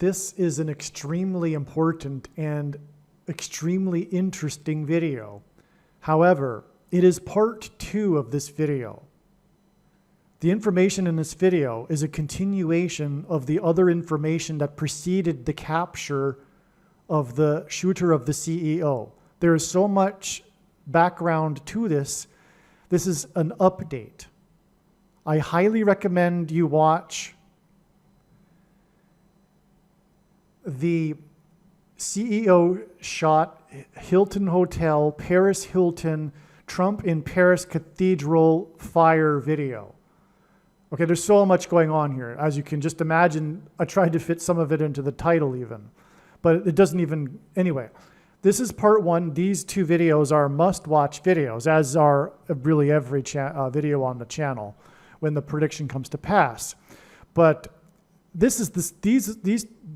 This is an extremely important and extremely interesting video. However, it is part 2 of this video. The information in this video is a continuation of the other information that preceded the capture of the shooter of the CEO. There is so much background to this. This is an update. I highly recommend you watch the CEO shot Hilton Hotel, Paris Hilton, Trump in Paris Cathedral fire video. Okay, there's so much going on here. As you can just imagine, I tried to fit some of it into the title even, but it doesn't even, anyway. This is part 1. These 2 videos are must-watch videos, as are really every video on the channel when the prediction comes to pass. But this is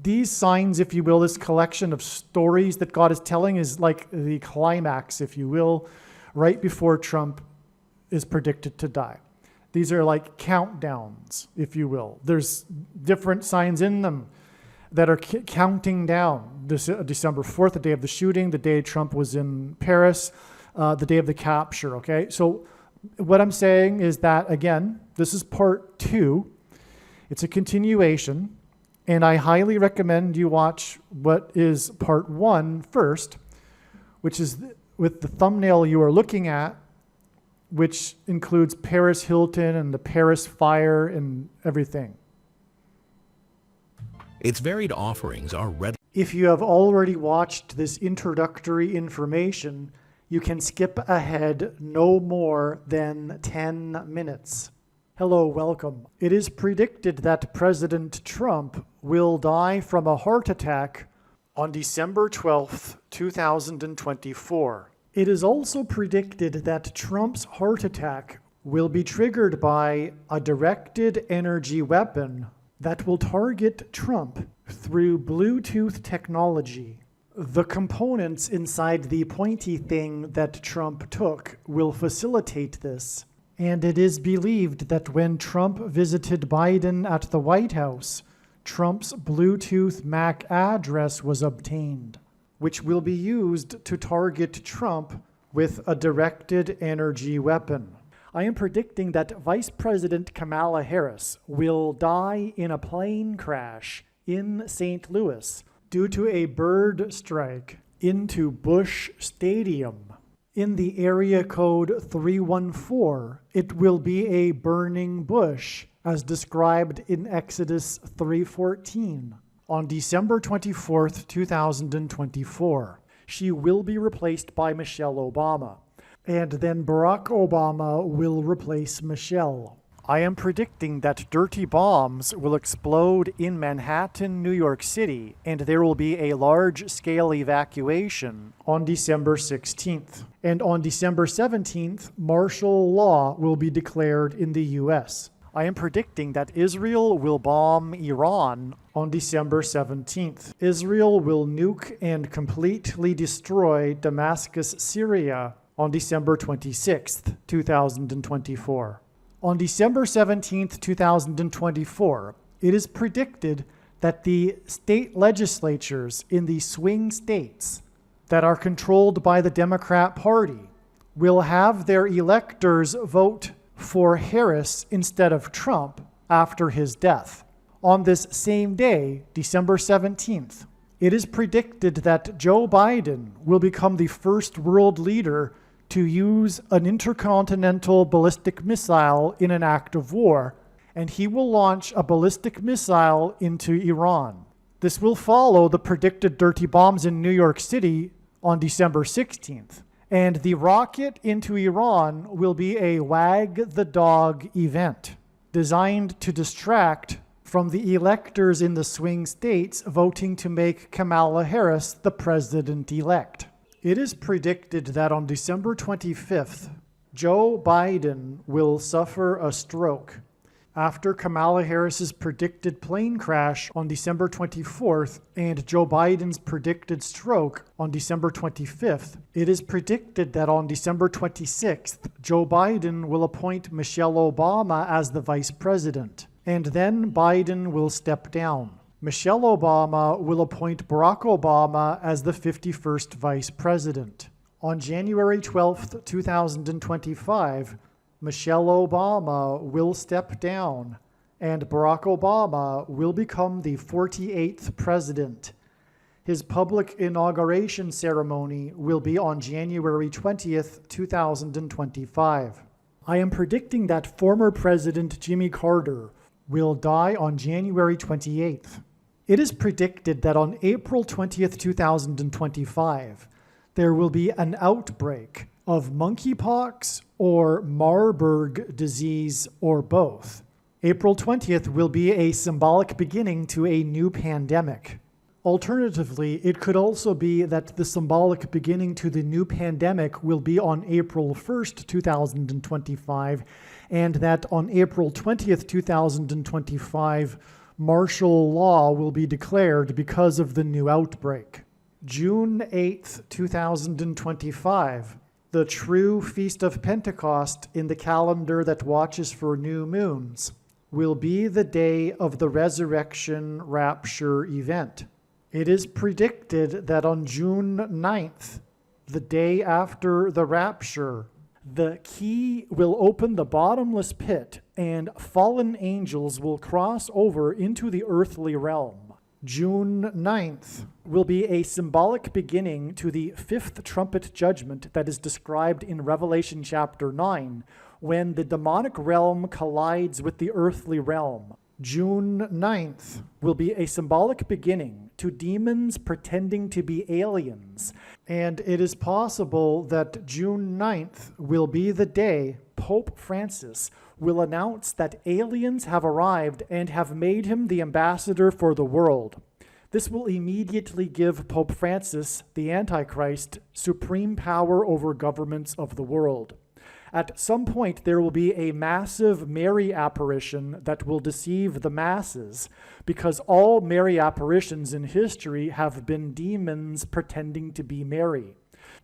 these signs, if you will, this collection of stories that God is telling is like the climax, if you will, right before Trump is predicted to die. These are like countdowns, if you will. There's different signs in them that are counting down. December 4th, the day of the shooting, the day Trump was in Paris, the day of the capture, okay? So what I'm saying is that, again, this is part 2. It's a continuation, and I highly recommend you watch what is part 1 first, which is with the thumbnail you are looking at, which includes Paris Hilton and the Paris fire and everything. Its varied offerings are readily. If you have already watched this introductory information, you can skip ahead no more than 10 minutes. Hello, welcome. It is predicted that President Trump will die from a heart attack on December 12th, 2024. It is also predicted that Trump's heart attack will be triggered by a directed energy weapon that will target Trump through Bluetooth technology. The components inside the pointy thing that Trump took will facilitate this. And it is believed that when Trump visited Biden at the White House, Trump's Bluetooth MAC address was obtained, which will be used to target Trump with a directed energy weapon. I am predicting that Vice President Kamala Harris will die in a plane crash in St. Louis due to a bird strike into Busch Stadium. In the area code 314, it will be a burning bush, as described in Exodus 3:14. On December 24th, 2024, she will be replaced by Michelle Obama. And then Barack Obama will replace Michelle. I am predicting that dirty bombs will explode in Manhattan, New York City, and there will be a large-scale evacuation on December 16th. And on December 17th, martial law will be declared in the U.S. I am predicting that Israel will bomb Iran on December 17th. Israel will nuke and completely destroy Damascus, Syria on December 26th, 2024. On December 17th, 2024, it is predicted that the state legislatures in the swing states that are controlled by the Democrat Party will have their electors vote for Harris instead of Trump after his death. On this same day, December 17th, it is predicted that Joe Biden will become the first world leader to use an intercontinental ballistic missile in an act of war, and he will launch a ballistic missile into Iran. This will follow the predicted dirty bombs in New York City on December 16th. And the rocket into Iran will be a wag the dog event designed to distract from the electors in the swing states voting to make Kamala Harris the president-elect. It is predicted that on December 25th, Joe Biden will suffer a stroke. After Kamala Harris's predicted plane crash on December 24th and Joe Biden's predicted stroke on December 25th, it is predicted that on December 26th, Joe Biden will appoint Michelle Obama as the vice president, and then Biden will step down. Michelle Obama will appoint Barack Obama as the 51st Vice President. On January 12, 2025, Michelle Obama will step down, and Barack Obama will become the 48th President. His public inauguration ceremony will be on January 20th, 2025. I am predicting that former President Jimmy Carter will die on January 28th. It is predicted that on April 20th, 2025, there will be an outbreak of monkeypox or Marburg disease or both. April 20th will be a symbolic beginning to a new pandemic. Alternatively, it could also be that the symbolic beginning to the new pandemic will be on April 1st, 2025, and that on April 20th, 2025, martial law will be declared because of the new outbreak. June 8th, 2025, the true Feast of Pentecost in the calendar that watches for new moons, will be the day of the resurrection rapture event. It is predicted that on June 9th, the day after the rapture, the key will open the bottomless pit and fallen angels will cross over into the earthly realm. June 9th will be a symbolic beginning to the fifth trumpet judgment that is described in Revelation chapter 9, when the demonic realm collides with the earthly realm. June 9th will be a symbolic beginning to demons pretending to be aliens, and it is possible that June 9th will be the day Pope Francis will announce that aliens have arrived and have made him the ambassador for the world. This will immediately give Pope Francis, the Antichrist, supreme power over governments of the world. At some point, there will be a massive Mary apparition that will deceive the masses, because all Mary apparitions in history have been demons pretending to be Mary.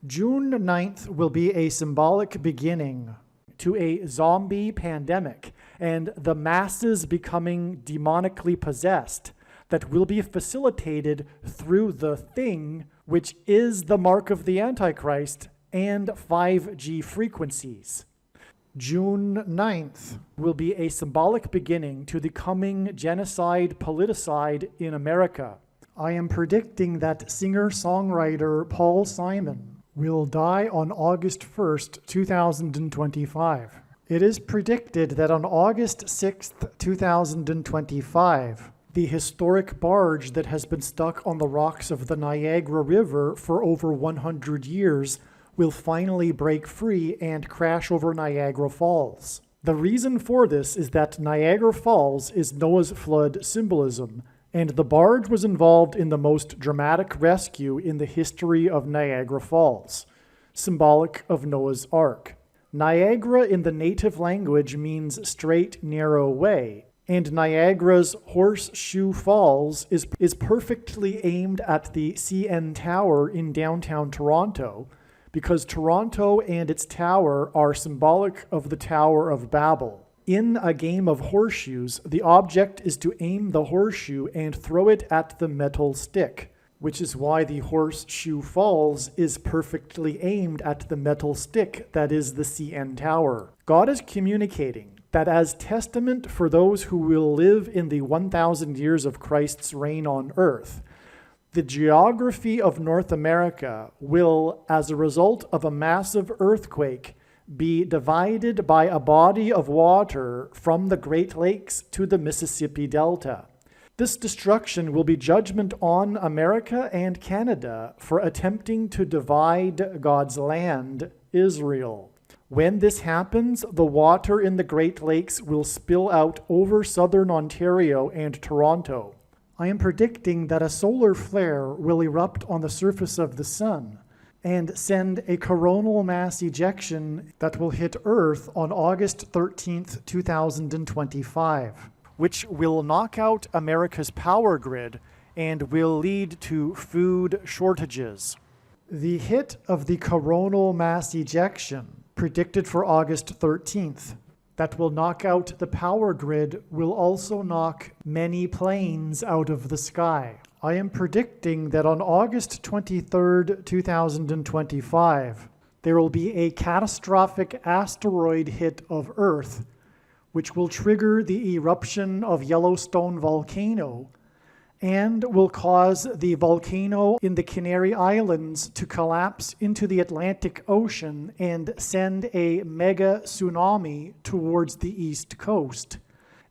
June 9th will be a symbolic beginning to a zombie pandemic and the masses becoming demonically possessed that will be facilitated through the thing, which is the mark of the Antichrist, and 5G frequencies. June 9th will be a symbolic beginning to the coming genocide politicide in America. I am predicting that singer-songwriter Paul Simon will die on August 1st, 2025. It is predicted that on August 6th, 2025, the historic barge that has been stuck on the rocks of the Niagara River for over 100 years will finally break free and crash over Niagara Falls. The reason for this is that Niagara Falls is Noah's flood symbolism, and the barge was involved in the most dramatic rescue in the history of Niagara Falls, symbolic of Noah's Ark. Niagara in the native language means straight, narrow way, and Niagara's Horseshoe Falls is perfectly aimed at the CN Tower in downtown Toronto, because Toronto and its tower are symbolic of the Tower of Babel. In a game of horseshoes, the object is to aim the horseshoe and throw it at the metal stick, which is why the Horseshoe Falls is perfectly aimed at the metal stick that is the CN Tower. God is communicating that as testament for those who will live in the 1,000 years of Christ's reign on earth, the geography of North America will, as a result of a massive earthquake, be divided by a body of water from the Great Lakes to the Mississippi Delta. This destruction will be judgment on America and Canada for attempting to divide God's land, Israel. When this happens, the water in the Great Lakes will spill out over southern Ontario and Toronto. I am predicting that a solar flare will erupt on the surface of the sun and send a coronal mass ejection that will hit Earth on August 13th, 2025, which will knock out America's power grid and will lead to food shortages. The hit of the coronal mass ejection, predicted for August 13th, that will knock out the power grid will also knock many planes out of the sky. I am predicting that on August 23rd, 2025, there will be a catastrophic asteroid hit of Earth, which will trigger the eruption of Yellowstone volcano and will cause the volcano in the Canary Islands to collapse into the Atlantic Ocean and send a mega tsunami towards the east coast.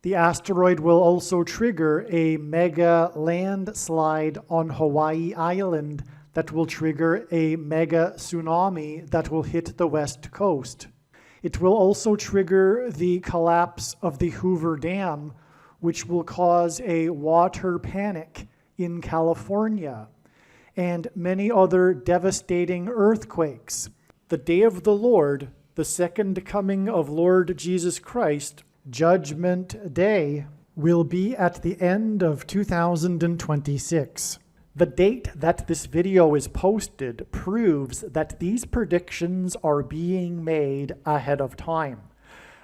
The asteroid will also trigger a mega landslide on Hawaii Island that will trigger a mega tsunami that will hit the west coast. It will also trigger the collapse of the Hoover Dam, which will cause a water panic in California, and many other devastating earthquakes. The day of the Lord, the second coming of Lord Jesus Christ, Judgment Day, will be at the end of 2026. The date that this video is posted proves that these predictions are being made ahead of time,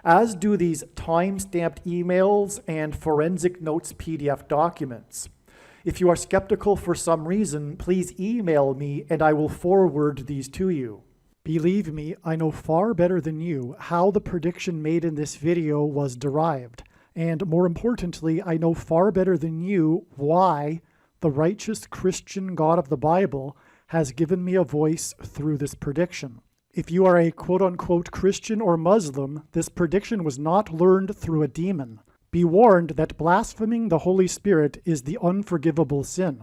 as do these time-stamped emails and forensic notes PDF documents. If you are skeptical for some reason, please email me and I will forward these to you. Believe me, I know far better than you how the prediction made in this video was derived, and more importantly, I know far better than you why the righteous Christian God of the Bible has given me a voice through this prediction. If you are a quote-unquote Christian or Muslim, this prediction was not learned through a demon. Be warned that blaspheming the Holy Spirit is the unforgivable sin.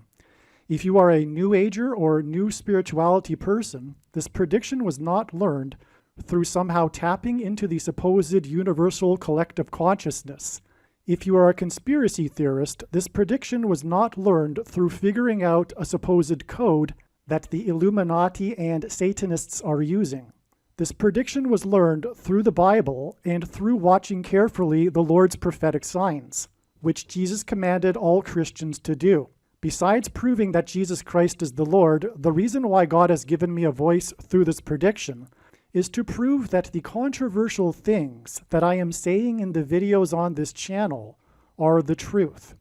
If you are a New Ager or New Spirituality person, this prediction was not learned through somehow tapping into the supposed universal collective consciousness. If you are a conspiracy theorist, this prediction was not learned through figuring out a supposed code that the Illuminati and Satanists are using. This prediction was learned through the Bible and through watching carefully the Lord's prophetic signs, which Jesus commanded all Christians to do. Besides proving that Jesus Christ is the Lord, the reason why God has given me a voice through this prediction is to prove that the controversial things that I am saying in the videos on this channel are the truth.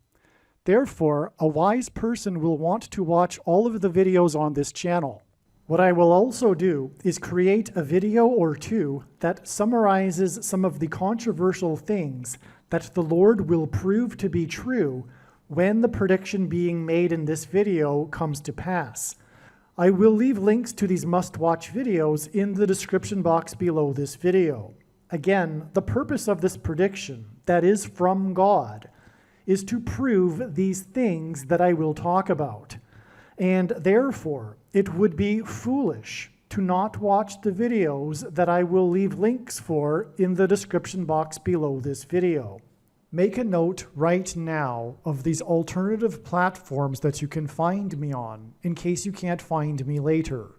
Therefore, a wise person will want to watch all of the videos on this channel. What I will also do is create a video or two that summarizes some of the controversial things that the Lord will prove to be true when the prediction being made in this video comes to pass. I will leave links to these must-watch videos in the description box below this video. Again, the purpose of this prediction, that is from God, is to prove these things that I will talk about. And therefore, it would be foolish to not watch the videos that I will leave links for in the description box below this video. Make a note right now of these alternative platforms that you can find me on in case you can't find me later.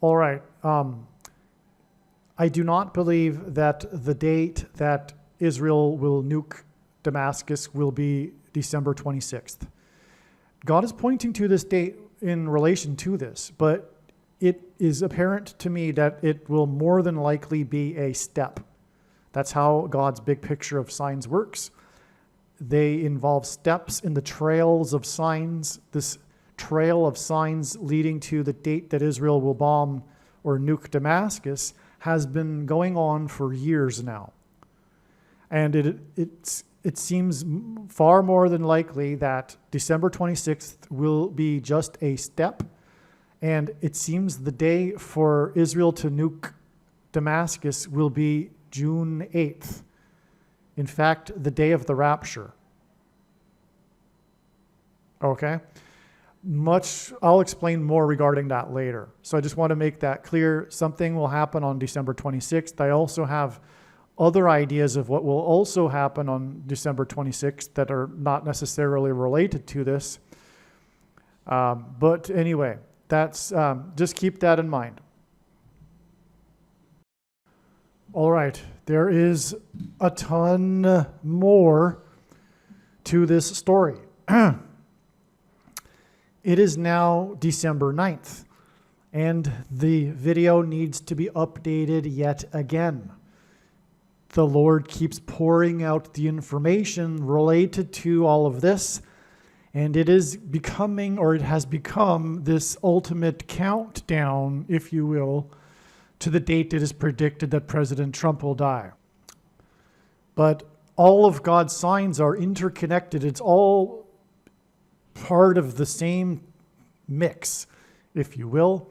All right. I do not believe that the date that Israel will nuke Damascus will be December 26th. God is pointing to this date in relation to this, but it is apparent to me that it will more than likely be a step. That's how God's big picture of signs works. They involve steps in the trails of signs. This trail of signs leading to the date that Israel will bomb or nuke Damascus has been going on for years now. And it seems far more than likely that December 26th will be just a step. And it seems the day for Israel to nuke Damascus will be June 8th. In fact, the day of the rapture. Okay? I'll explain more regarding that later. So I just want to make that clear. Something will happen on December 26th. I also have other ideas of what will also happen on December 26th that are not necessarily related to this. But anyway, that's just keep that in mind. All right, there is a ton more to this story. It is now December 9th, and the video needs to be updated yet again. the Lord keeps pouring out the information related to all of this, and it is becoming, or it has become, this ultimate countdown, if you will, to the date it is predicted that President Trump will die. But all of God's signs are interconnected. It's all part of the same mix, if you will.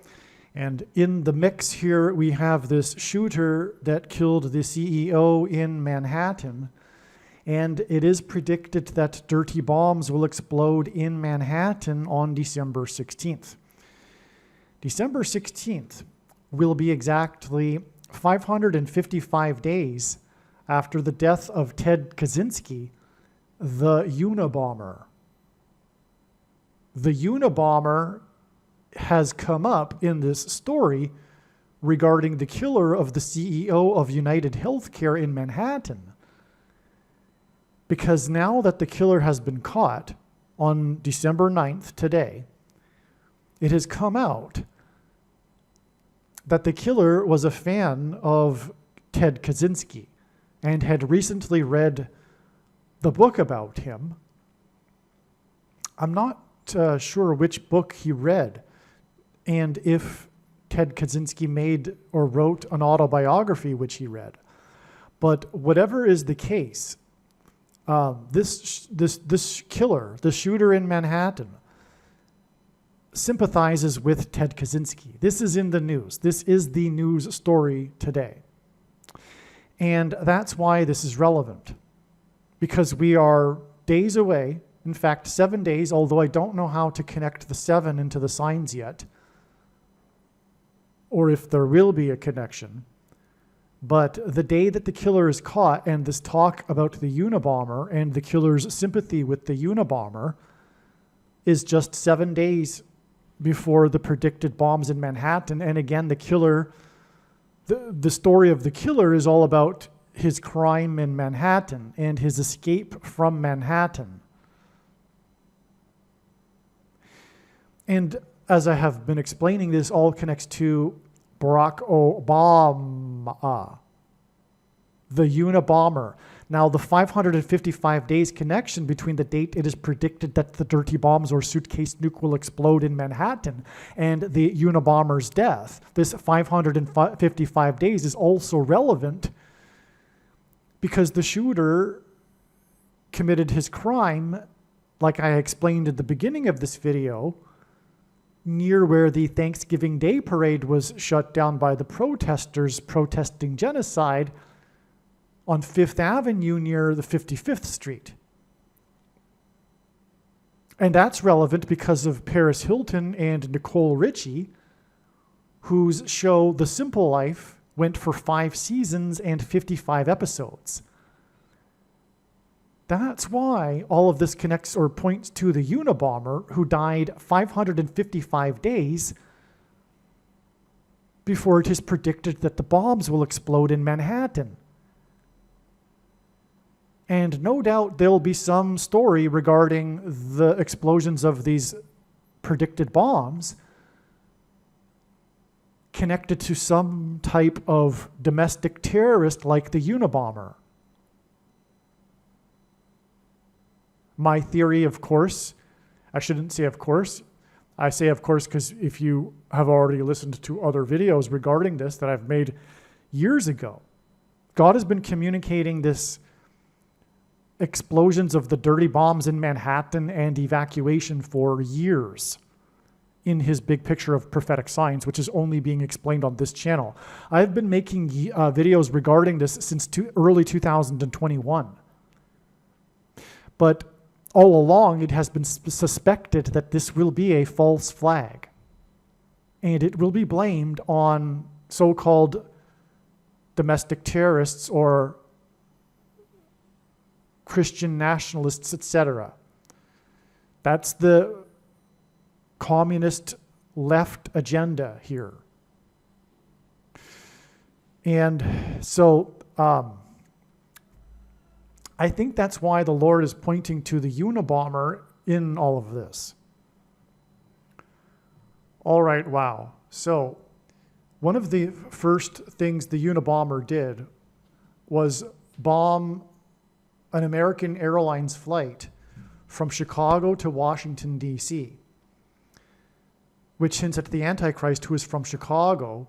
And in the mix here, we have this shooter that killed the CEO in Manhattan. And it is predicted that dirty bombs will explode in Manhattan on December 16th. December 16th will be exactly 555 days after the death of Ted Kaczynski, the Unabomber. The Unabomber has come up in this story regarding the killer of the CEO of United Healthcare in Manhattan. Because now that the killer has been caught on December 9th, today, it has come out that the killer was a fan of Ted Kaczynski and had recently read the book about him. I'm not sure which book he read, and if Ted Kaczynski made or wrote an autobiography which he read. But whatever is the case, this killer, the shooter in Manhattan, sympathizes with Ted Kaczynski. This is in the news. This is the news story today. And that's why this is relevant, because we are days away, in fact, 7 days, although I don't know how to connect the 7 into the signs yet, or if there will be a connection. But the day that the killer is caught, and this talk about the Unabomber and the killer's sympathy with the Unabomber is just 7 days before the predicted bombs in Manhattan. And again, the killer, the story of the killer is all about his crime in Manhattan and his escape from Manhattan. And as I have been explaining, this all connects to Barack Obama, the Unabomber. Now, the 555 days connection between the date it is predicted that the dirty bombs or suitcase nuke will explode in Manhattan and the Unabomber's death, this 555 days is also relevant because the shooter committed his crime, like I explained at the beginning of this video, near where the Thanksgiving Day parade was shut down by the protesters protesting genocide on Fifth Avenue near the 55th Street. And that's relevant because of Paris Hilton and Nicole Richie, whose show The Simple Life went for 5 seasons and 55 episodes. That's why all of this connects or points to the Unabomber, who died 555 days before it is predicted that the bombs will explode in Manhattan. And no doubt there will be some story regarding the explosions of these predicted bombs connected to some type of domestic terrorist like the Unabomber. My theory, of course, I shouldn't say of course. I say of course because if you have already listened to other videos regarding this that I've made years ago, God has been communicating this explosions of the dirty bombs in Manhattan and evacuation for years in his big picture of prophetic signs, which is only being explained on this channel. I've been making videos regarding this since early 2021. But all along, it has been suspected that this will be a false flag. And it will be blamed on so-called domestic terrorists or Christian nationalists, etc. That's the communist left agenda here. And so I think that's why the Lord is pointing to the Unabomber in all of this. All right, wow. So one of the first things the Unabomber did was bomb an American Airlines flight from Chicago to Washington, D.C., which hints at the Antichrist, who is from Chicago,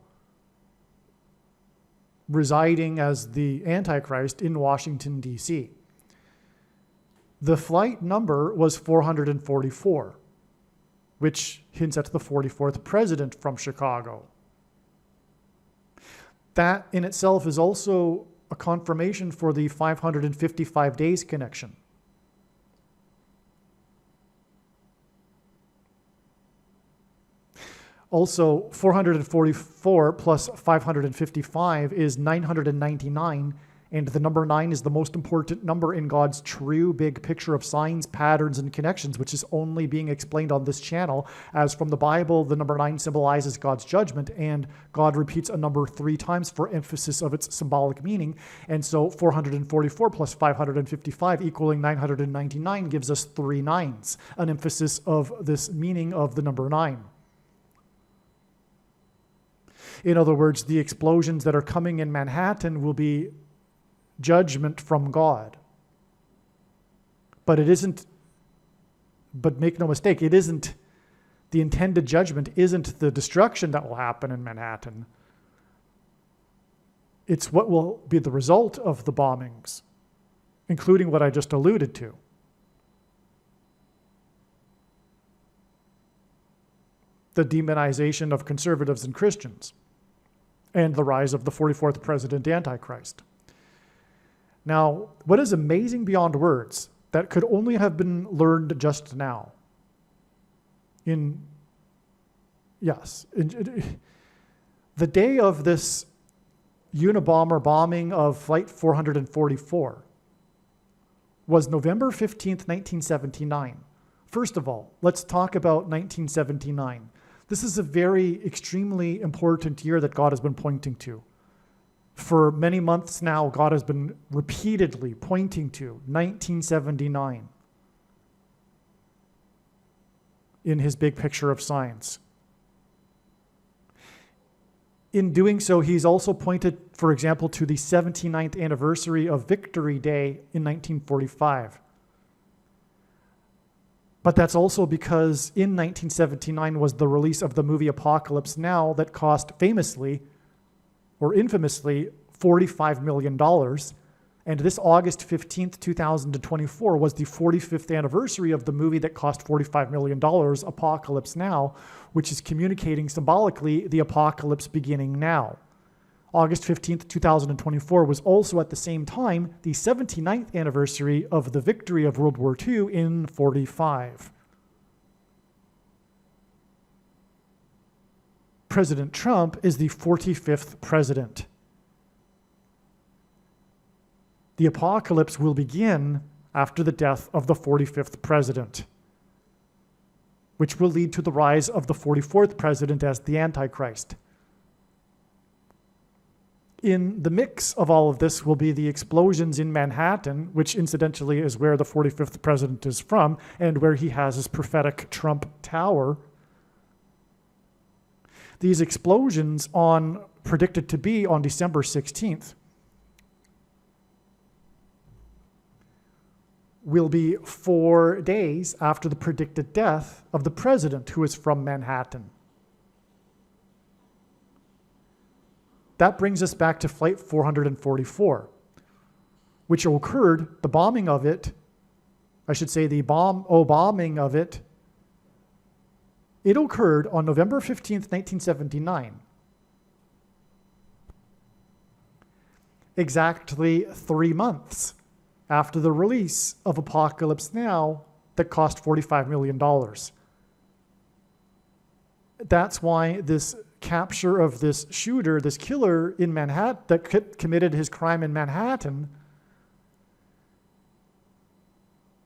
residing as the Antichrist in Washington, D.C. The flight number was 444, which hints at the 44th president from Chicago. That in itself is also a confirmation for the 555 days connection. Also, 444 plus 555 is 999, and the number 9 is the most important number in God's true big picture of signs, patterns, and connections, which is only being explained on this channel. As from the Bible, the number 9 symbolizes God's judgment, and God repeats a number 3 times for emphasis of its symbolic meaning. And so 444 plus 555 equaling 999 gives us 3 nines, an emphasis of this meaning of the number 9. In other words, the explosions that are coming in Manhattan will be judgment from God. But make no mistake, it isn't, the intended judgment isn't the destruction that will happen in Manhattan. It's what will be the result of the bombings, including what I just alluded to. The demonization of conservatives and Christians, and the rise of the 44th president Antichrist. Now, what is amazing beyond words that could only have been learned just now? The day of this Unabomber bombing of Flight 444 was November 15th, 1979. First of all, let's talk about 1979. This is a very extremely important year that God has been pointing to. For many months now, God has been repeatedly pointing to 1979 in his big picture of signs. In doing so, he's also pointed, for example, to the 79th anniversary of Victory Day in 1945. But that's also because in 1979 was the release of the movie Apocalypse Now that cost famously or infamously $45 million. And this August 15th, 2024 was the 45th anniversary of the movie that cost $45 million, Apocalypse Now, which is communicating symbolically the apocalypse beginning now. August 15th, 2024 was also at the same time the 79th anniversary of the victory of World War II in 45. President Trump is the 45th president. The apocalypse will begin after the death of the 45th president, which will lead to the rise of the 44th president as the Antichrist. In the mix of all of this will be the explosions in Manhattan, which incidentally is where the 45th president is from and where he has his prophetic Trump Tower. These explosions predicted to be on December 16th will be 4 days after the predicted death of the president who is from Manhattan. That brings us back to Flight 444, which occurred, the bombing of it, bombing of it, it occurred on November 15th, 1979. Exactly 3 months after the release of Apocalypse Now that cost $45 million. That's why this capture of this shooter, this killer in Manhattan that committed his crime in Manhattan,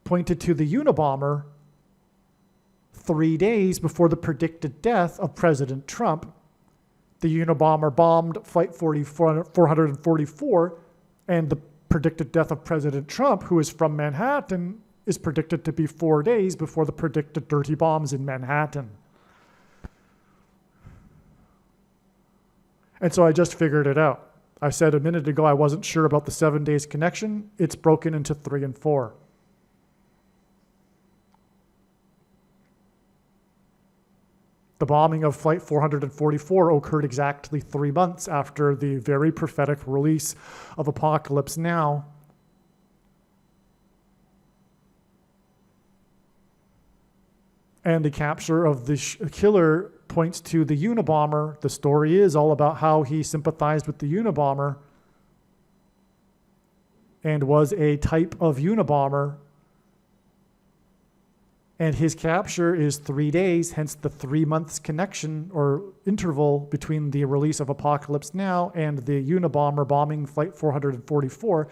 pointed to the Unabomber 3 days before the predicted death of President Trump. The Unabomber bombed Flight 444, and the predicted death of President Trump, who is from Manhattan, is predicted to be 4 days before the predicted dirty bombs in Manhattan. And so I just figured it out. I said a minute ago I wasn't sure about the 7 days connection. It's broken into 3 and 4. The bombing of Flight 444 occurred exactly 3 months after the very prophetic release of Apocalypse Now. And the capture of the killer points to the Unabomber. The story is all about how he sympathized with the Unabomber and was a type of Unabomber. And his capture is 3 days, hence the 3 months connection or interval between the release of Apocalypse Now and the Unabomber bombing Flight 444.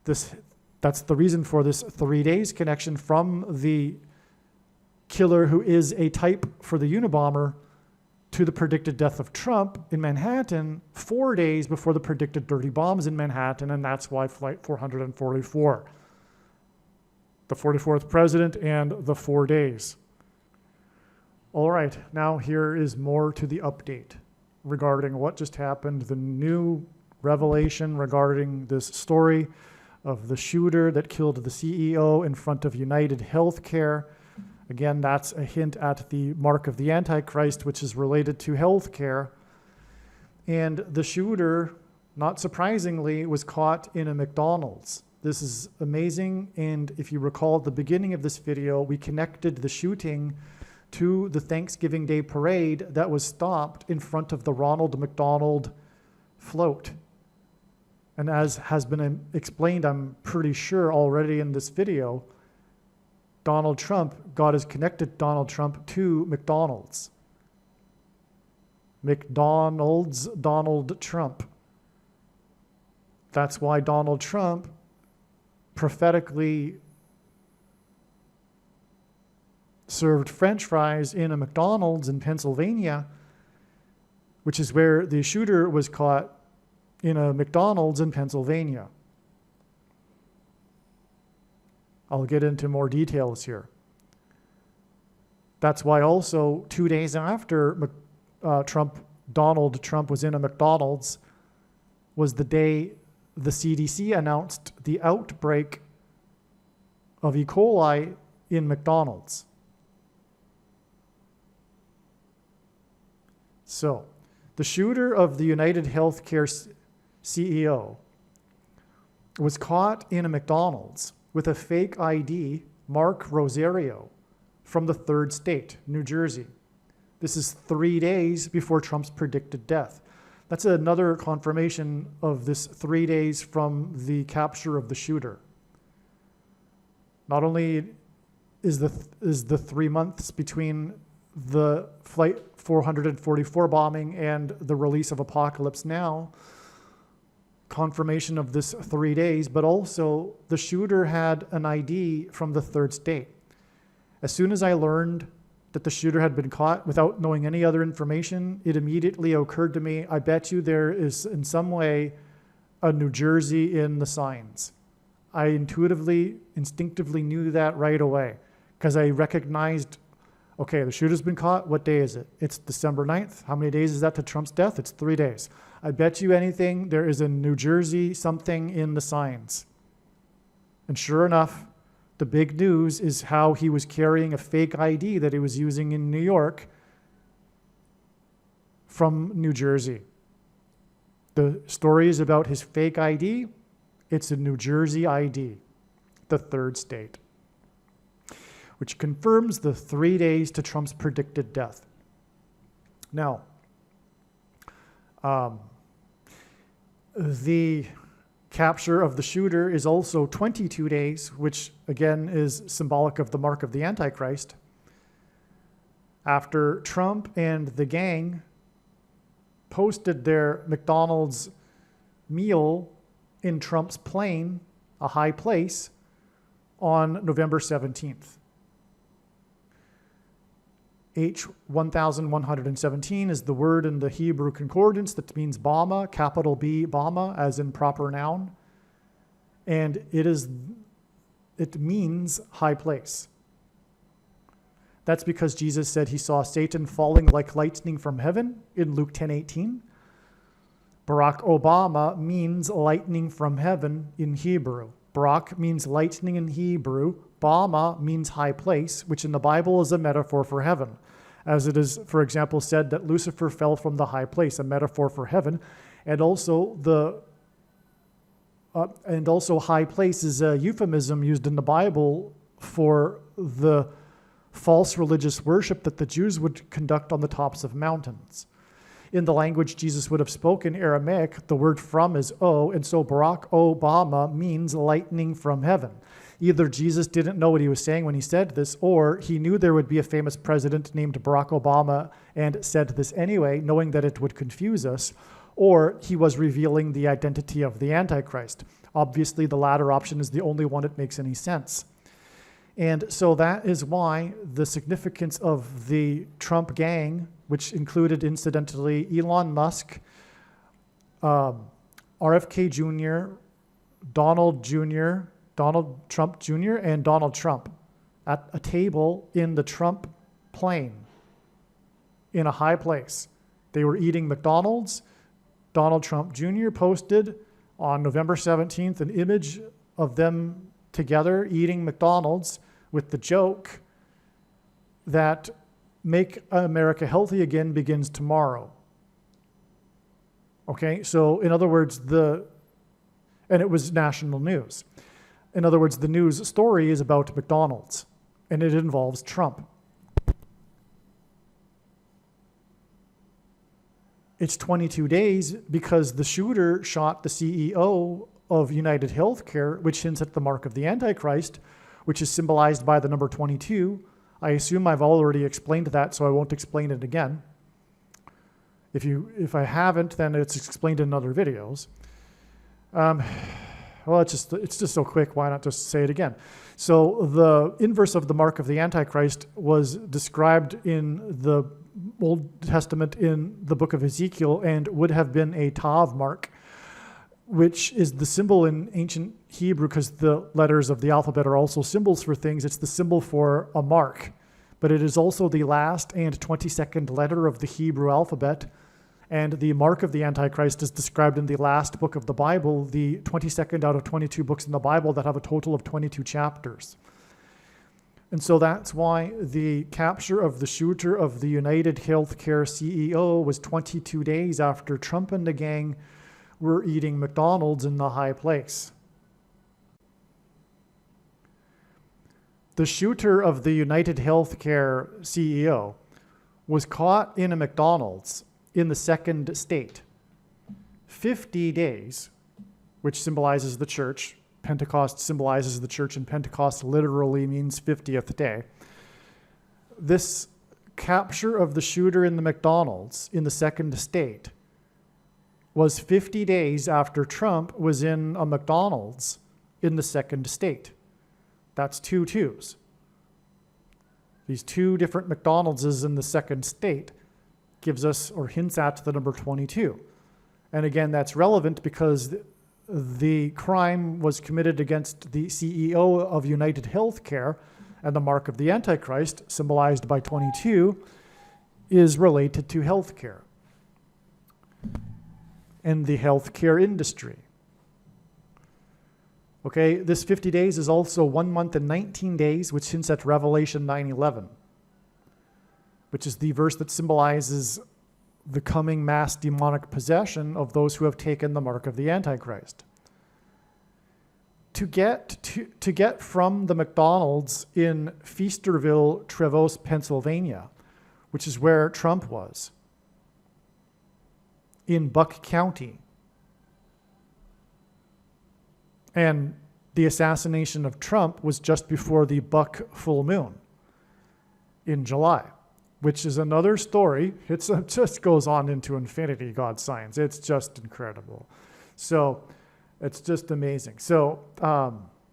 That's the reason for this 3 days connection from the killer who is a type for the Unabomber to the predicted death of Trump in Manhattan 4 days before the predicted dirty bombs in Manhattan, and that's why Flight 444. The 44th president and the 4 days. All right, now here is more to the update regarding what just happened, the new revelation regarding this story of the shooter that killed the CEO in front of United Healthcare. Again, that's a hint at the mark of the Antichrist, which is related to healthcare. And the shooter, not surprisingly, was caught in a McDonald's. This is amazing, and if you recall at the beginning of this video, we connected the shooting to the Thanksgiving Day parade that was stopped in front of the Ronald McDonald float. And as has been explained, I'm pretty sure already in this video, Donald Trump, God has connected Donald Trump to McDonald's. McDonald's Donald Trump. That's why Donald Trump prophetically served French fries in a McDonald's in Pennsylvania, which is where the shooter was caught, in a McDonald's in Pennsylvania. I'll get into more details here. That's why also 2 days after Donald Trump was in a McDonald's was the day the CDC announced the outbreak of E. coli in McDonald's. So, the shooter of the United Healthcare CEO was caught in a McDonald's with a fake ID, Mark Rosario, from the third state, New Jersey. This is 3 days before Trump's predicted death. That's another confirmation of this 3 days from the capture of the shooter. Not only is the 3 months between the Flight 444 bombing and the release of Apocalypse Now confirmation of this 3 days, but also the shooter had an ID from the third state. As soon as I learned that the shooter had been caught without knowing any other information, it immediately occurred to me, I bet you there is in some way a New Jersey in the signs. I instinctively knew that right away because I recognized, okay, the shooter's been caught. What day is it? It's December 9th. How many days is that to Trump's death? It's 3 days. I bet you anything there is a New Jersey something in the signs. And sure enough, the big news is how he was carrying a fake ID that he was using in New York from New Jersey. The story is about his fake ID. It's a New Jersey ID, the third state, which confirms the 3 days to Trump's predicted death. Now, the capture of the shooter is also 22 days, which again is symbolic of the mark of the Antichrist. After Trump and the gang posted their McDonald's meal in Trump's plane, a high place, on November 17th. H1117 is the word in the Hebrew concordance that means Bama, capital B, Bama, as in proper noun. And it means high place. That's because Jesus said he saw Satan falling like lightning from heaven in Luke 10:18. Barack Obama means lightning from heaven in Hebrew. Barak means lightning in Hebrew. Bama means high place, which in the Bible is a metaphor for heaven. As it is, for example, said that Lucifer fell from the high place, a metaphor for heaven. And also high place is a euphemism used in the Bible for the false religious worship that the Jews would conduct on the tops of mountains. In the language Jesus would have spoken, Aramaic, the word from is O, and so Barack Obama means lightning from heaven. Either Jesus didn't know what he was saying when he said this, or he knew there would be a famous president named Barack Obama and said this anyway, knowing that it would confuse us, or he was revealing the identity of the Antichrist. Obviously, the latter option is the only one that makes any sense. And so that is why the significance of the Trump gang, which included, incidentally, Elon Musk, RFK Jr., Donald Trump Jr., and Donald Trump at a table in the Trump plane in a high place. They were eating McDonald's. Donald Trump Jr. posted on November 17th an image of them together eating McDonald's with the joke that Make America Healthy Again begins tomorrow. Okay, so in other words, and it was national news. In other words, the news story is about McDonald's, and it involves Trump. It's 22 days because the shooter shot the CEO of United Healthcare, which hints at the mark of the Antichrist, which is symbolized by the number 22. I assume I've already explained that, so I won't explain it again. If I haven't, then it's explained in other videos. Well, it's just so quick. Why not just say it again? So the inverse of the mark of the Antichrist was described in the Old Testament in the book of Ezekiel and would have been a Tav mark, which is the symbol in ancient Hebrew, because the letters of the alphabet are also symbols for things. It's the symbol for a mark, but it is also the last and 22nd letter of the Hebrew alphabet. And the mark of the Antichrist is described in the last book of the Bible, the 22nd out of 22 books in the Bible that have a total of 22 chapters. And so that's why the capture of the shooter of the United Healthcare CEO was 22 days after Trump and the gang were eating McDonald's in the high place. The shooter of the United Healthcare CEO was caught in a McDonald's in the second state. 50 days, which symbolizes the church. Pentecost symbolizes the church, and Pentecost literally means 50th day. This capture of the shooter in the McDonald's in the second state was 50 days after Trump was in a McDonald's in the second state. That's 2 2s. These 2 different McDonald's in the second state gives us or hints at the number 22. And again, that's relevant because the crime was committed against the CEO of United Healthcare, and the mark of the Antichrist, symbolized by 22, is related to healthcare and the healthcare industry. Okay, this 50 days is also 1 month and 19 days, which hints at Revelation 9:11, which is the verse that symbolizes the coming mass demonic possession of those who have taken the mark of the Antichrist. To get from the McDonald's in Feasterville, Trevose, Pennsylvania, which is where Trump was, in Buck County, and the assassination of Trump was just before the Buck full moon in July, which is another story. It just goes on into infinity, God's science. It's just incredible. So it's just amazing. So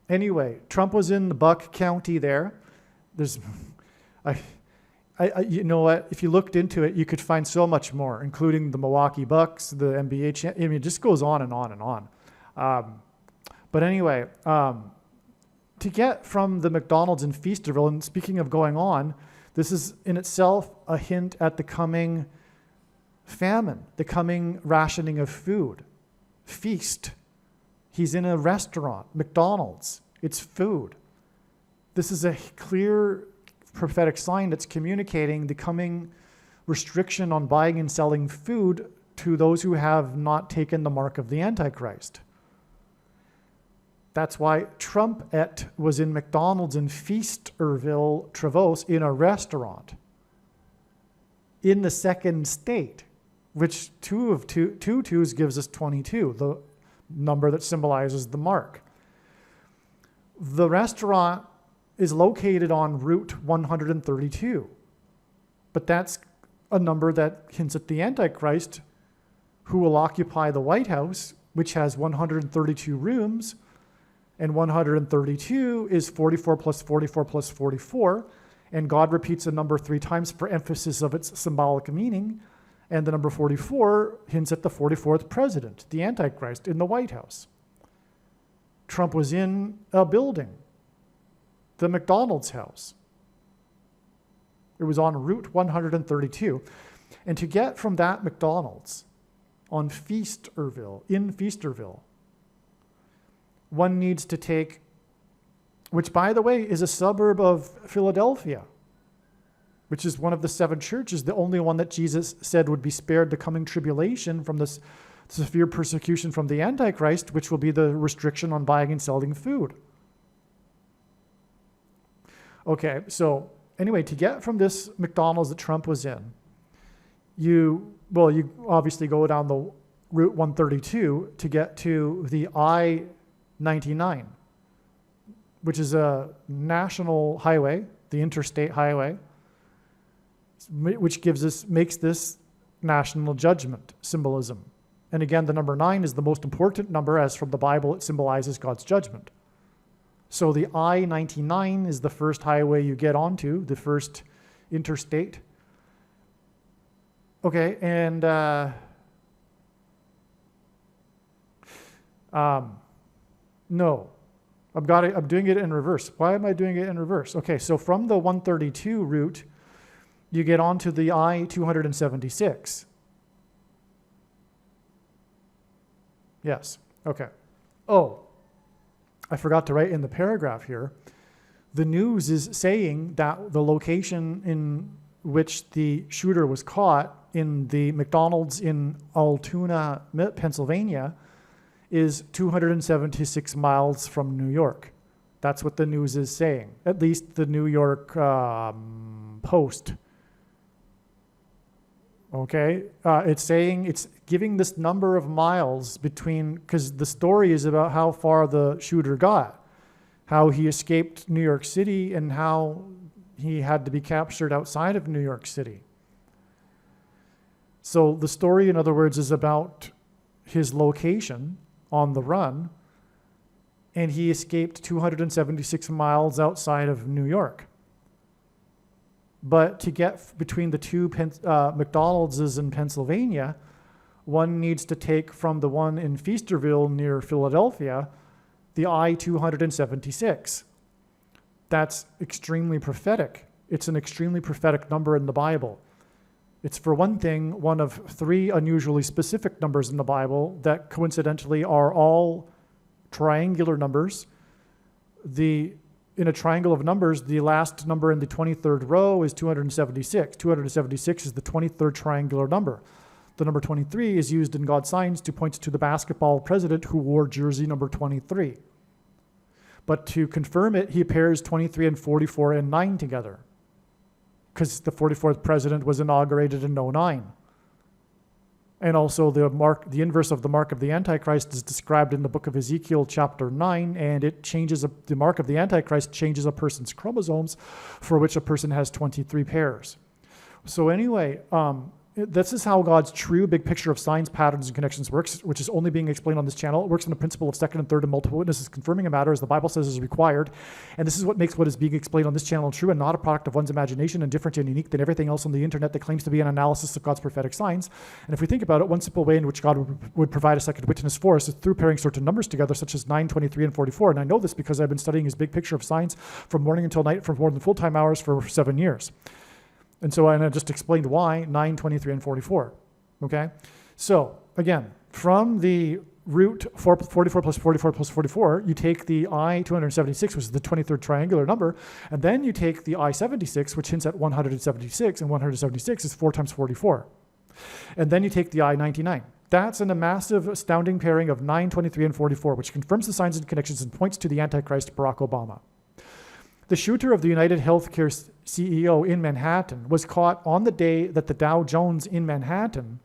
anyway, Trump was in the Buck County there. You know what? If you looked into it, you could find so much more, including the Milwaukee Bucks, the NBA. I mean, it just goes on and on and on. But anyway, to get from the McDonald's in Feasterville, and speaking of going on, this is in itself a hint at the coming famine, the coming rationing of food, feast. He's in a restaurant, McDonald's. It's food. This is a clear prophetic sign that's communicating the coming restriction on buying and selling food to those who have not taken the mark of the Antichrist. That's why Trump was in McDonald's in Feasterville, Trevose, in a restaurant in the second state, which two twos gives us 22, the number that symbolizes the mark. The restaurant is located on Route 132, but that's a number that hints at the Antichrist, who will occupy the White House, which has 132 rooms, and 132 is 44 plus 44 plus 44, and God repeats a number 3 times for emphasis of its symbolic meaning, and the number 44 hints at the 44th president, the Antichrist, in the White House. Trump was in a building, the McDonald's house. It was on Route 132. And to get from that McDonald's on Feasterville, in Feasterville, one needs to take, which by the way is a suburb of Philadelphia, which is one of the 7 churches, the only one that Jesus said would be spared the coming tribulation from this severe persecution from the Antichrist, which will be the restriction on buying and selling food. Okay, so anyway, to get from this McDonald's that Trump was in, you obviously go down the Route 132 to get to the I-99, which is a national highway, the interstate highway, which makes this national judgment symbolism. And again, the number 9 is the most important number, as from the Bible it symbolizes God's judgment. So the I-99 is the first highway you get onto, the first interstate. Okay, and no, I'm doing it in reverse. Why am I doing it in reverse? Okay, so from the 132 route, you get onto the I-276. Yes, okay. Oh, I forgot to write in the paragraph here. The news is saying that the location in which the shooter was caught in the McDonald's in Altoona, Pennsylvania, is 276 miles from New York. That's what the news is saying, at least the New York Post. Okay, it's saying, it's giving this number of miles between, because the story is about how far the shooter got, how he escaped New York City and how he had to be captured outside of New York City. So the story, in other words, is about his location on the run, and he escaped 276 miles outside of New York. But to get between the two McDonald's in Pennsylvania, one needs to take from the one in Feasterville near Philadelphia, the I-276. That's extremely prophetic. It's an extremely prophetic number in the Bible. It's, for one thing, one of 3 unusually specific numbers in the Bible that coincidentally are all triangular numbers. In a triangle of numbers, the last number in the 23rd row is 276. 276 is the 23rd triangular number. The number 23 is used in God's signs to point to the basketball president who wore jersey number 23. But to confirm it, he pairs 23 and 44 and 9 together, because the 44th president was inaugurated in 09. And also the inverse of the mark of the Antichrist is described in the book of Ezekiel chapter 9, and the mark of the Antichrist changes a person's chromosomes, for which a person has 23 pairs. So anyway, this is how God's true big picture of signs, patterns, and connections works, which is only being explained on this channel. It works on the principle of second and third and multiple witnesses confirming a matter as the Bible says is required. And this is what makes what is being explained on this channel true and not a product of one's imagination and different and unique than everything else on the internet that claims to be an analysis of God's prophetic signs. And if we think about it, one simple way in which God would provide a second witness for us is through pairing certain numbers together, such as 9, 23, and 44. And I know this because I've been studying his big picture of signs from morning until night for more than full-time hours for 7 years. And so I just explained why 9, 23, and 44. Okay? So, again, from the root 44 plus 44 plus 44, you take the I-276, which is the 23rd triangular number, and then you take the I-76, which hints at 176, and 176 is 4 times 44. And then you take the I-99. That's a massive, astounding pairing of 9, 23, and 44, which confirms the signs and connections and points to the Antichrist, Barack Obama. The shooter of the United Healthcare CEO in Manhattan was caught on the day that the Dow Jones in Manhattan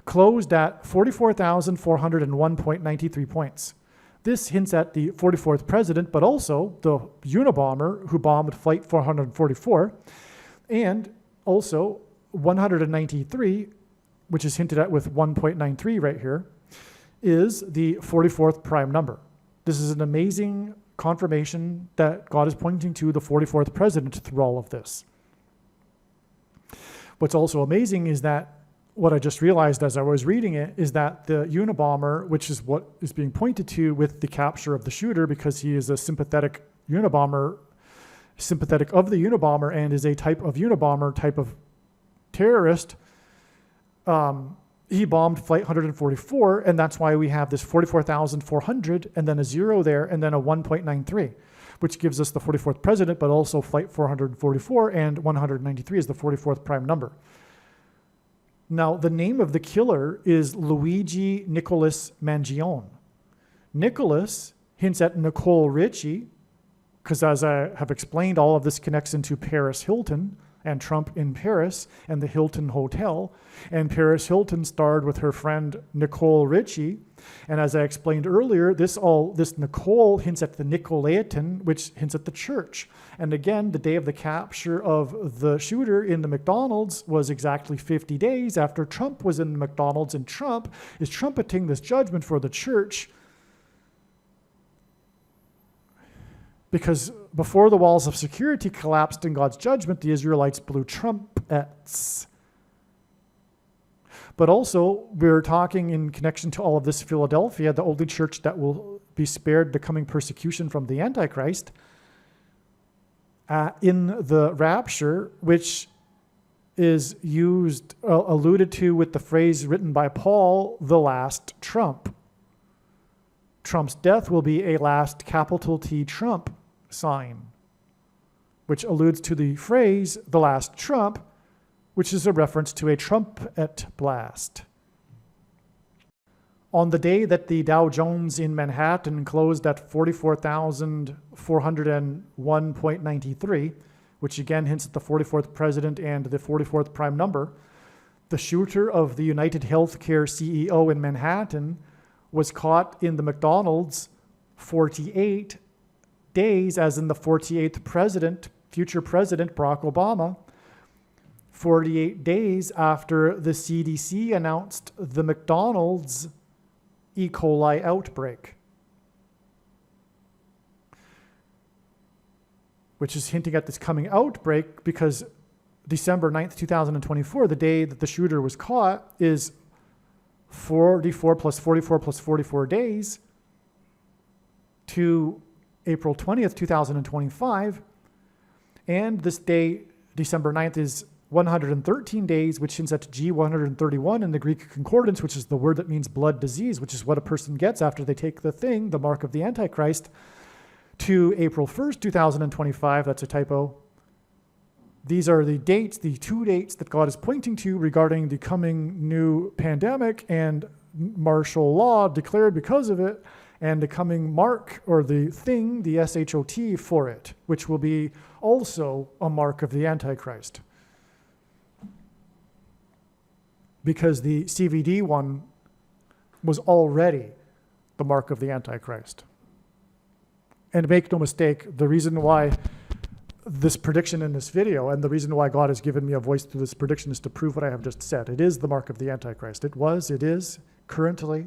closed at 44,401.93 points. This hints at the 44th president, but also the Unabomber who bombed Flight 444, and also 193, which is hinted at with 1.93 right here, is the 44th prime number. This is an amazing confirmation that God is pointing to the 44th president through all of this. What's also amazing is that what I just realized as I was reading it is that the Unabomber, which is what is being pointed to with the capture of the shooter, because he is a sympathetic Unabomber, sympathetic of the Unabomber, and is a type of Unabomber, type of terrorist, he bombed Flight 144, and that's why we have this 44,400, and then a 0 there, and then a 1.93, which gives us the 44th president, but also Flight 444, and 193 is the 44th prime number. Now, the name of the killer is Luigi Nicholas Mangione. Nicholas hints at Nicole Richie, because as I have explained, all of this connects into Paris Hilton and Trump in Paris and the Hilton Hotel. And Paris Hilton starred with her friend Nicole Richie. And as I explained earlier, this Nicole hints at the Nicolaitan, which hints at the church. And again, the day of the capture of the shooter in the McDonald's was exactly 50 days after Trump was in the McDonald's, and Trump is trumpeting this judgment for the church. Because before the walls of security collapsed in God's judgment, the Israelites blew trumpets. But also, we're talking in connection to all of this, Philadelphia, the only church that will be spared the coming persecution from the Antichrist, in the rapture, which is alluded to with the phrase written by Paul, the last trump. Trump's death will be a last capital T Trump sign, which alludes to the phrase, the last trump, which is a reference to a trumpet blast. On the day that the Dow Jones in Manhattan closed at 44,401.93, which again hints at the 44th president and the 44th prime number, the shooter of the United Healthcare CEO in Manhattan was caught in the McDonald's 48 days, as in the 48th president, future president Barack Obama, 48 days after the CDC announced the McDonald's E. coli outbreak, which is hinting at this coming outbreak because December 9th, 2024, the day that the shooter was caught, is 44 plus 44 plus 44 days to April 20th, 2025. And this day, December 9th, is 113 days, which hints at G131 in the Greek concordance, which is the word that means blood disease, which is what a person gets after they take the thing, the mark of the Antichrist, to April 1st, 2025. That's a typo. These are the dates, the two dates that God is pointing to regarding the coming new pandemic and martial law declared because of it, and the coming mark, or the thing, the SHOT for it, which will be also a mark of the Antichrist. Because the CVD one was already the mark of the Antichrist. And make no mistake, the reason why this prediction in this video, and the reason why God has given me a voice through this prediction, is to prove what I have just said. It is the mark of the Antichrist. It is currently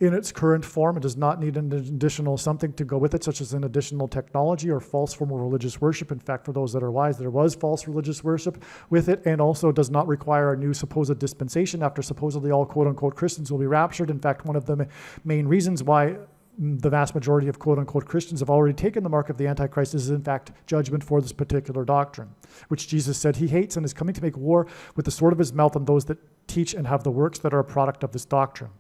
in its current form. It does not need an additional something to go with it, such as an additional technology or false form of religious worship. In fact, for those that are wise, there was false religious worship with it, and also does not require a new supposed dispensation after supposedly all quote-unquote Christians will be raptured. In fact, one of the main reasons why the vast majority of quote-unquote Christians have already taken the mark of the Antichrist is in fact judgment for this particular doctrine, which Jesus said he hates and is coming to make war with the sword of his mouth on those that teach and have the works that are a product of this doctrine,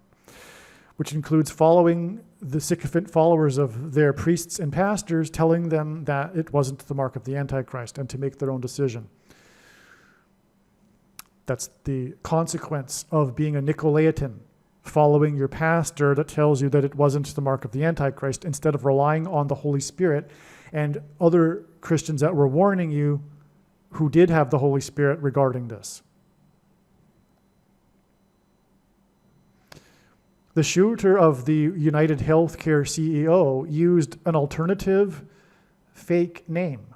which includes following the sycophant followers of their priests and pastors, telling them that it wasn't the mark of the Antichrist and to make their own decision. That's the consequence of being a Nicolaitan, following your pastor that tells you that it wasn't the mark of the Antichrist, instead of relying on the Holy Spirit and other Christians that were warning you who did have the Holy Spirit regarding this. The shooter of the United Healthcare CEO used an alternative fake name,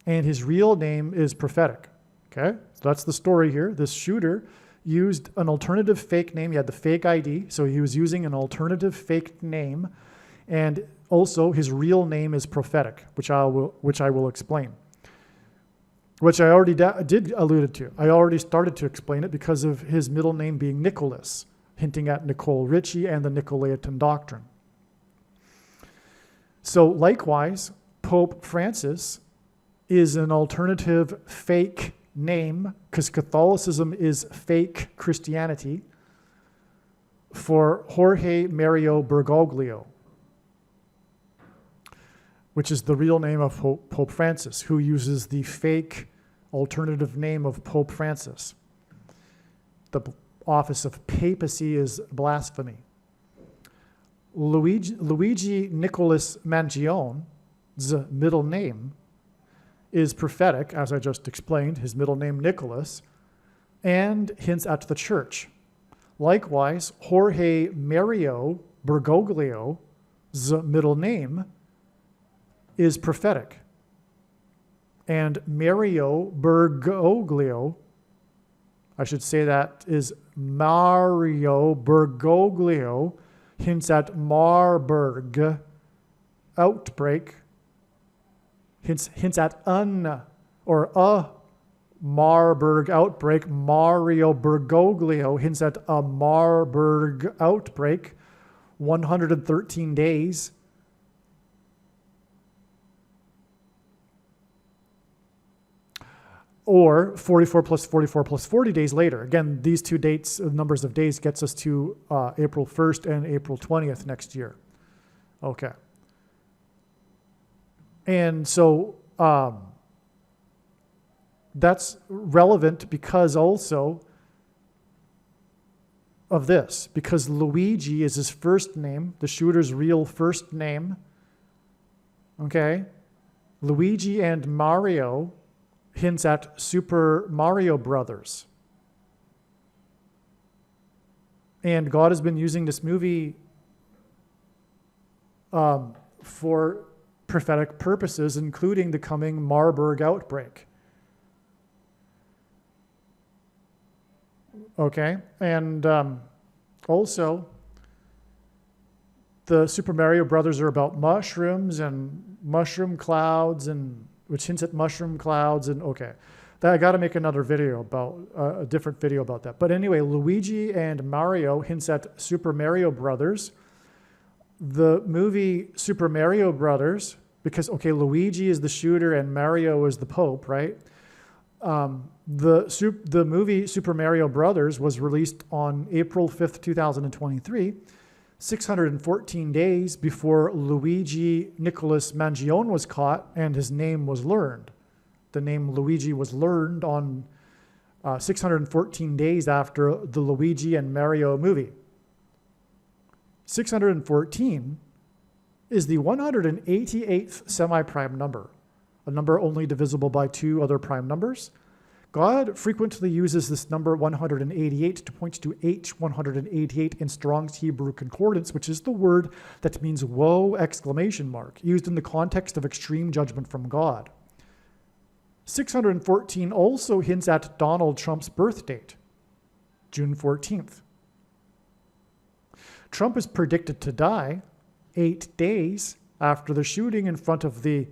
and his real name is Prophetic. Okay, so that's the story here. This shooter used an alternative fake name. He had the fake ID, so he was using an alternative fake name, and also his real name is Prophetic, which I will explain. Which I already did alluded to. I already started to explain it because of his middle name being Nicholas, hinting at Nicole Richie and the Nicolaitan doctrine. So likewise, Pope Francis is an alternative fake name, because Catholicism is fake Christianity, for Jorge Mario Bergoglio, which is the real name of Pope Francis, who uses the fake alternative name of Pope Francis. The office of papacy is blasphemy. Luigi Nicholas Mangione's middle name is Prophetic, as I just explained, his middle name Nicholas, and hints at the church. Likewise, Jorge Mario Bergoglio's middle name is Prophetic, and Mario Bergoglio, I should say that is Mario Bergoglio, hints at Marburg outbreak, hints at a Marburg outbreak. Mario Bergoglio hints at a Marburg outbreak, 113 days. Or 44 plus 44 plus 40 days later. Again, these two dates, numbers of days, gets us to April 1st and April 20th next year. Okay. And so that's relevant because also of this, because Luigi is his first name, the shooter's real first name. Okay? Luigi and Mario hints at Super Mario Brothers. And God has been using this movie for prophetic purposes, including the coming Marburg outbreak. Okay, and also the Super Mario Brothers are about mushrooms and mushroom clouds, and which hints at mushroom clouds, and okay. I got to make another video about, a different video about that. But anyway, Luigi and Mario hints at Super Mario Brothers. The movie Super Mario Brothers, because, okay, Luigi is the shooter and Mario is the Pope, right? The movie Super Mario Brothers was released on April 5th, 2023, 614 days before Luigi Nicholas Mangione was caught and his name was learned. The name Luigi was learned on 614 days after the Luigi and Mario movie. 614 is the 188th semi-prime number, a number only divisible by two other prime numbers. God frequently uses this number 188 to point to H188 in Strong's Hebrew Concordance, which is the word that means woe exclamation mark, used in the context of extreme judgment from God. 614 also hints at Donald Trump's birth date, June 14th. Trump is predicted to die 8 days after the shooting in front of the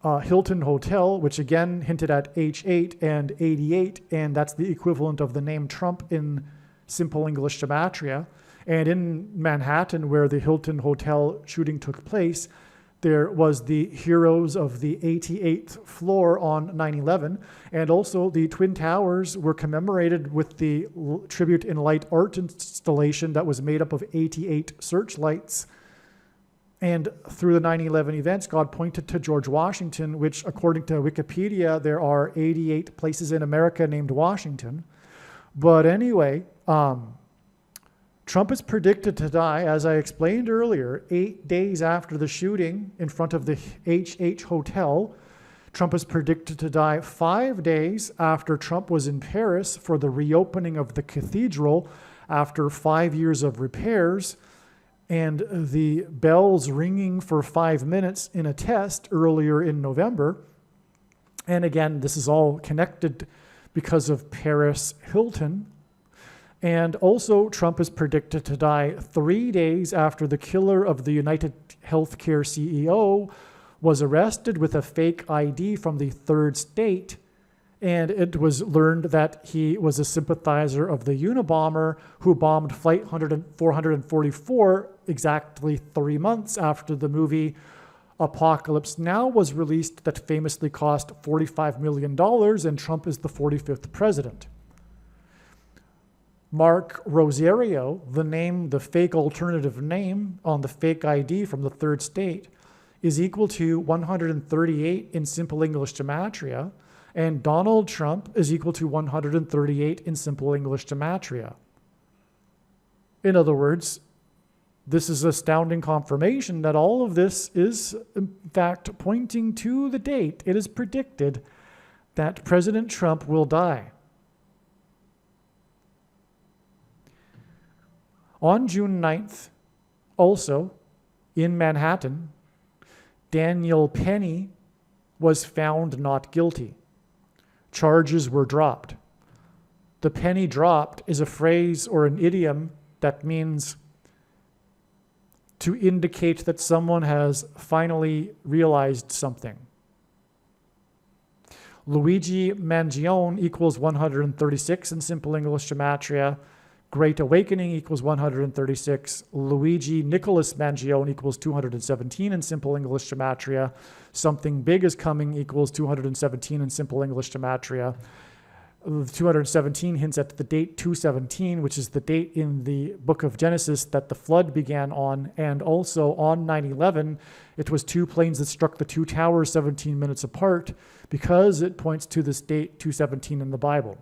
Hilton Hotel, which again hinted at H8 and 88, and that's the equivalent of the name Trump in simple English gematria. And in Manhattan, where the Hilton Hotel shooting took place, there was the Heroes of the 88th floor on 9/11, and also the Twin Towers were commemorated with the Tribute in Light art installation that was made up of 88 searchlights. And through the 9/11 events, God pointed to George Washington, which according to Wikipedia, there are 88 places in America named Washington. But anyway, Trump is predicted to die, as I explained earlier, 8 days after the shooting in front of the HH Hotel. Trump is predicted to die 5 days after Trump was in Paris for the reopening of the cathedral after 5 years of repairs, and the bells ringing for 5 minutes in a test earlier in November. And again, this is all connected because of Paris Hilton. And also, Trump is predicted to die 3 days after the killer of the United Healthcare CEO was arrested with a fake ID from the third state. And it was learned that he was a sympathizer of the Unabomber who bombed Flight 444 exactly 3 months after the movie Apocalypse Now was released, that famously cost $45 million, and Trump is the 45th president. Mark Rosario, the fake alternative name on the fake ID from the third state, is equal to 138 in simple English gematria, and Donald Trump is equal to 138 in simple English gematria. In other words, this is astounding confirmation that all of this is, in fact, pointing to the date. It is predicted that President Trump will die. On June 9th, also in Manhattan, Daniel Penny was found not guilty. Charges were dropped. The penny dropped is a phrase or an idiom that means to indicate that someone has finally realized something. Luigi Mangione equals 136 in simple English gematria. Great Awakening equals 136. Luigi Nicholas Mangione equals 217 in simple English gematria. Something Big is Coming equals 217 in simple English gematria. 217 hints at the date 217, which is the date in the book of Genesis that the flood began on. And also on 9/11, it was 2 planes that struck the 2 towers 17 minutes apart because it points to this date 217 in the Bible.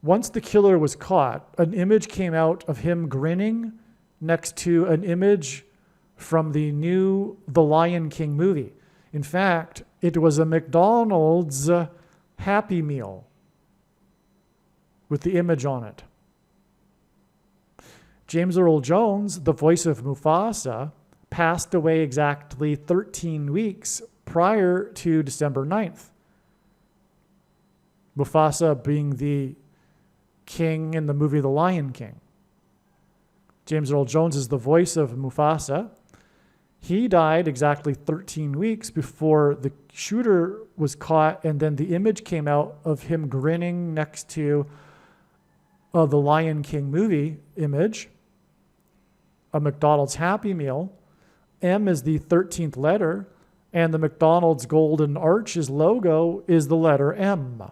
Once the killer was caught, an image came out of him grinning next to an image from the new The Lion King movie. In fact, it was a McDonald's Happy Meal with the image on it. James Earl Jones, the voice of Mufasa, passed away exactly 13 weeks prior to December 9th. Mufasa being the king in the movie The Lion King. James Earl Jones is the voice of Mufasa. He died exactly 13 weeks before the shooter was caught, and then the image came out of him grinning next to the Lion King movie image, a McDonald's Happy Meal. M is the 13th letter, and the McDonald's Golden Arches logo is the letter M,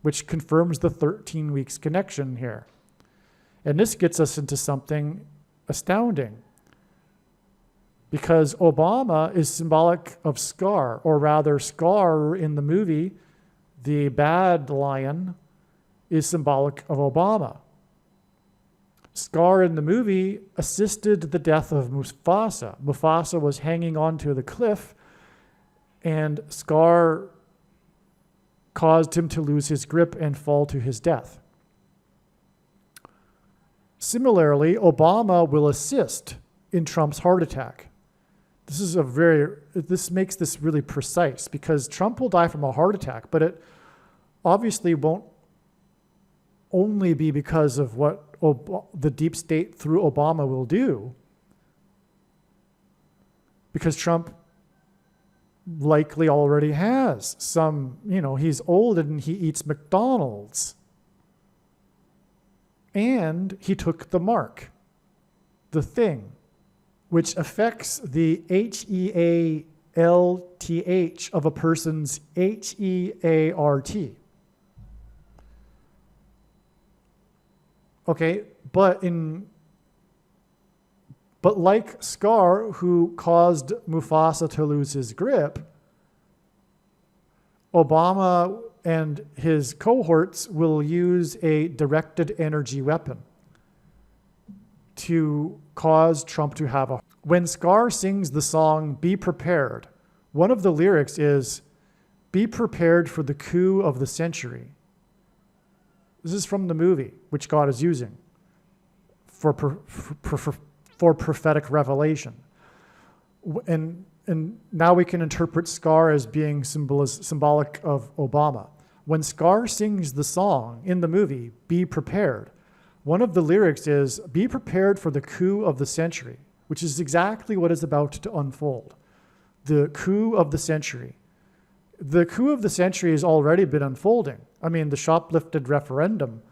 which confirms the 13 weeks connection here. And this gets us into something astounding, because Obama is symbolic of Scar, or rather Scar in the movie, the bad lion, is symbolic of Obama. Scar in the movie assisted the death of Mufasa. Mufasa was hanging onto the cliff, and Scar caused him to lose his grip and fall to his death. Similarly, Obama will assist in Trump's heart attack. This makes this really precise, because Trump will die from a heart attack, but it obviously won't only be because of what the deep state through Obama will do, because Trump likely already has some, he's old and he eats McDonald's. And he took the mark, the thing, which affects the HEALTH of a person's HEART. Okay, but like Scar, who caused Mufasa to lose his grip, Obama and his cohorts will use a directed energy weapon to cause Trump to have a... When Scar sings the song, "Be Prepared," one of the lyrics is, "Be prepared for the coup of the century." This is from the movie, which God is using for prophetic revelation. And now we can interpret Scar as being symbolic of Obama. When Scar sings the song in the movie, "Be Prepared," one of the lyrics is, "Be prepared for the coup of the century," which is exactly what is about to unfold. The coup of the century. The coup of the century has already been unfolding. I mean, the shoplifted referendum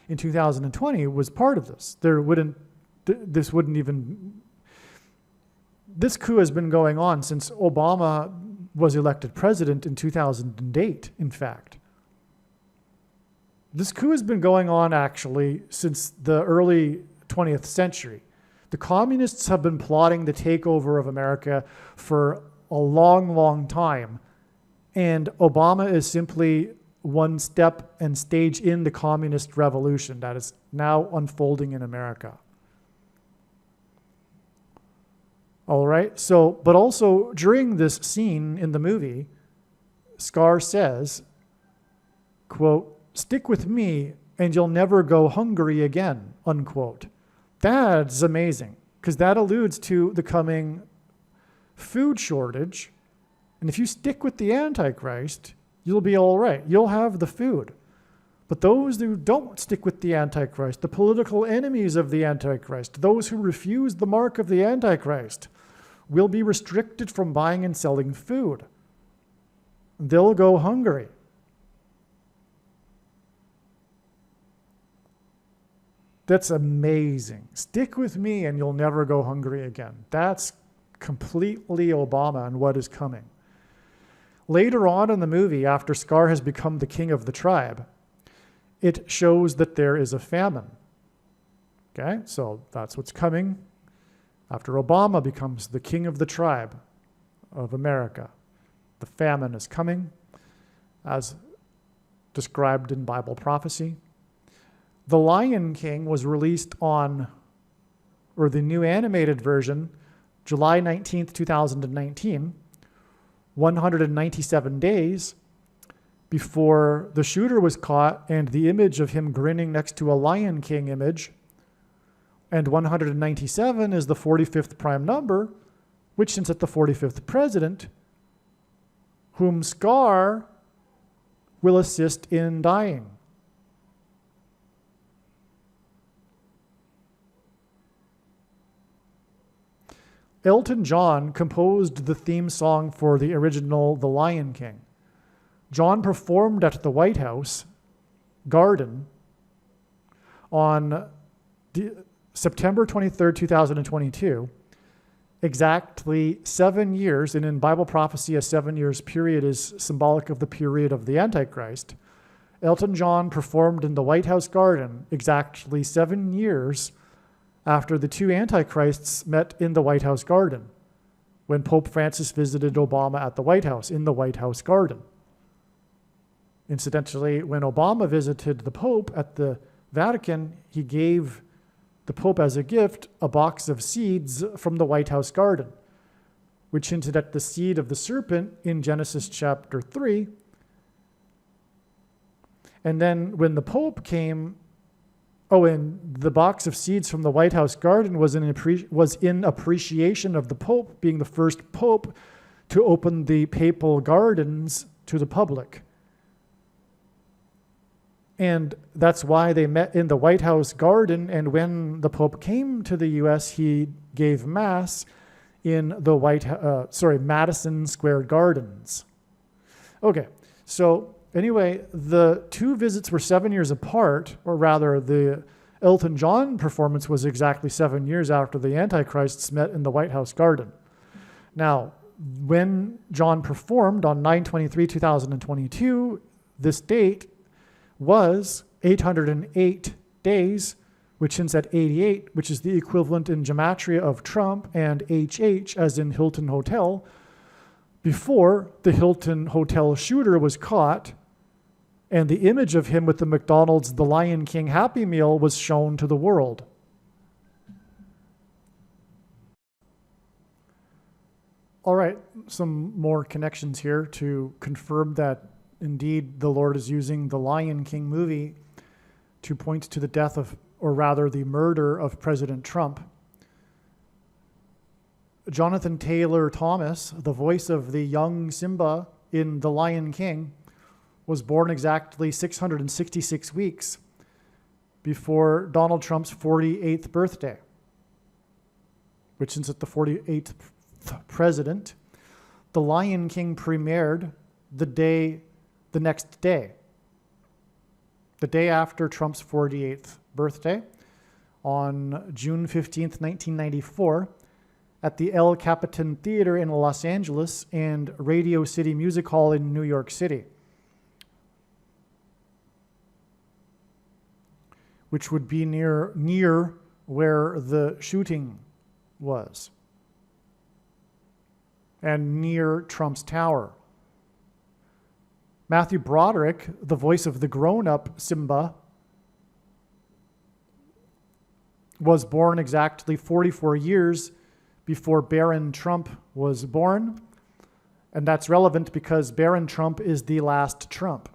in 2020 was part of this. This coup has been going on since Obama was elected president in 2008, in fact. This coup has been going on actually since the early 20th century. The communists have been plotting the takeover of America for a long, long time. And Obama is simply one step and stage in the communist revolution that is now unfolding in America. All right, but also during this scene in the movie, Scar says, quote, "Stick with me and you'll never go hungry again," unquote. That's amazing, because that alludes to the coming food shortage. And if you stick with the Antichrist, you'll be all right. You'll have the food. But those who don't stick with the Antichrist, the political enemies of the Antichrist, those who refuse the mark of the Antichrist, will be restricted from buying and selling food. They'll go hungry. That's amazing. Stick with me and you'll never go hungry again. That's completely Obama and what is coming. Later on in the movie, after Scar has become the king of the tribe, it shows that there is a famine. Okay, so that's what's coming after Obama becomes the king of the tribe of America. The famine is coming, as described in Bible prophecy. The Lion King was released the new animated version, July 19th, 2019, 197 days before the shooter was caught and the image of him grinning next to a Lion King image. And 197 is the 45th prime number, which hints at the 45th president, whom Scar will assist in dying. Elton John composed the theme song for the original The Lion King. John performed at the White House Garden on September 23rd, 2022, exactly 7 years, and in Bible prophecy, a 7 years period is symbolic of the period of the Antichrist. Elton John performed in the White House Garden exactly 7 years after the two Antichrists met in the White House Garden, when Pope Francis visited Obama at the White House, in the White House Garden. Incidentally, when Obama visited the Pope at the Vatican, he gave the Pope as a gift a box of seeds from the White House Garden, which hinted at the seed of the serpent in Genesis chapter 3. And then when the Pope came, and the box of seeds from the White House Garden was in appreciation of the Pope being the first Pope to open the papal gardens to the public. And that's why they met in the White House Garden. And when the Pope came to the U.S., he gave Mass in the Madison Square Gardens. Okay, so anyway, the two visits were 7 years apart, or rather the Elton John performance was exactly 7 years after the Antichrists met in the White House garden. Now, when John performed on 9/23/2022, this date was 808 days, which hints at 88, which is the equivalent in gematria of Trump, and HH, as in Hilton Hotel, before the Hilton Hotel shooter was caught, and the image of him with the McDonald's The Lion King Happy Meal was shown to the world. All right, some more connections here to confirm that indeed the Lord is using the Lion King movie to point to the death of, or rather the murder of President Trump. Jonathan Taylor Thomas, the voice of the young Simba in The Lion King, was born exactly 666 weeks before Donald Trump's 48th birthday, which is at the 48th president. The Lion King premiered the next day, the day after Trump's 48th birthday, on June 15th, 1994, at the El Capitan Theater in Los Angeles and Radio City Music Hall in New York City, which would be near where the shooting was, and near Trump's tower. Matthew Broderick, the voice of the grown-up Simba, was born exactly 44 years before Barron Trump was born. And that's relevant because Barron Trump is the last Trump.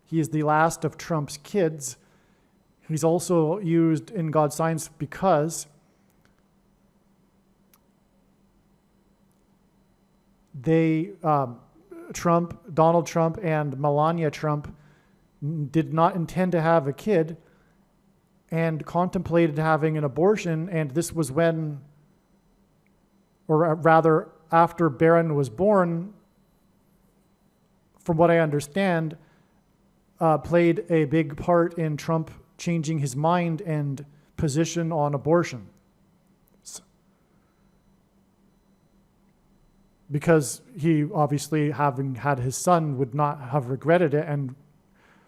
He is the last of Trump's kids. He's also used in God's Science because Donald Trump and Melania Trump did not intend to have a kid and contemplated having an abortion, and this was when, or rather after Barron was born, from what I understand, played a big part in Trump changing his mind and position on abortion. Because he obviously, having had his son, would not have regretted it and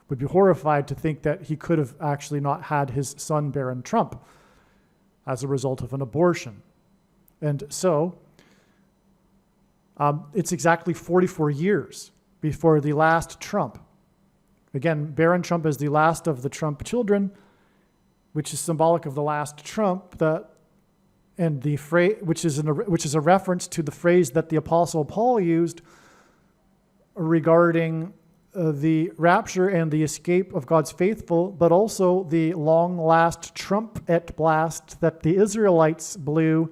would be horrified to think that he could have actually not had his son, Barron Trump, as a result of an abortion. And so, it's exactly 44 years before the last Trump. Again, Barron Trump is the last of the Trump children, which is symbolic of the last Trump, and the phrase, which is a reference to the phrase that the Apostle Paul used regarding the rapture and the escape of God's faithful, but also the long last trumpet blast that the Israelites blew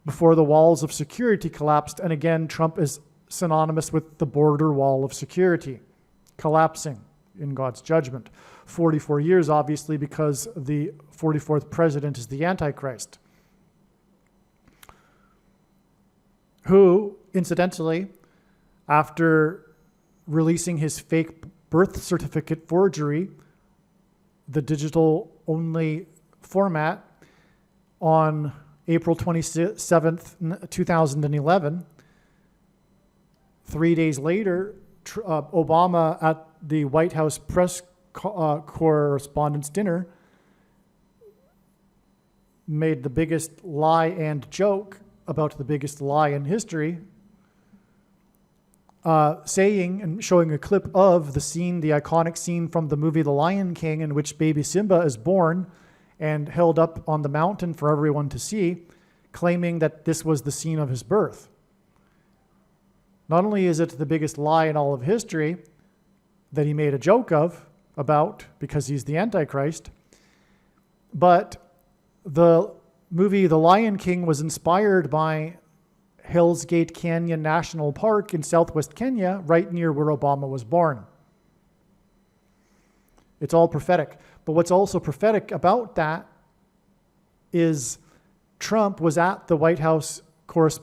before the walls of security collapsed. And again, Trump is synonymous with the border wall of security collapsing in God's judgment. 44 years, obviously, because the 44th president is the Antichrist, who, incidentally, after releasing his fake birth certificate forgery, the digital-only format, on April 27th, 2011, 3 days later, Obama at the White House press correspondence dinner made the biggest lie and joke about the biggest lie in history, saying and showing a clip of the scene, the iconic scene from the movie The Lion King, in which baby Simba is born and held up on the mountain for everyone to see, claiming that this was the scene of his birth. Not only is it the biggest lie in all of history that he made a joke about because he's the Antichrist, but the movie The Lion King was inspired by Hell's Gate Canyon National Park in southwest Kenya, right near where Obama was born. It's all prophetic. But what's also prophetic about that is Trump was at the White House press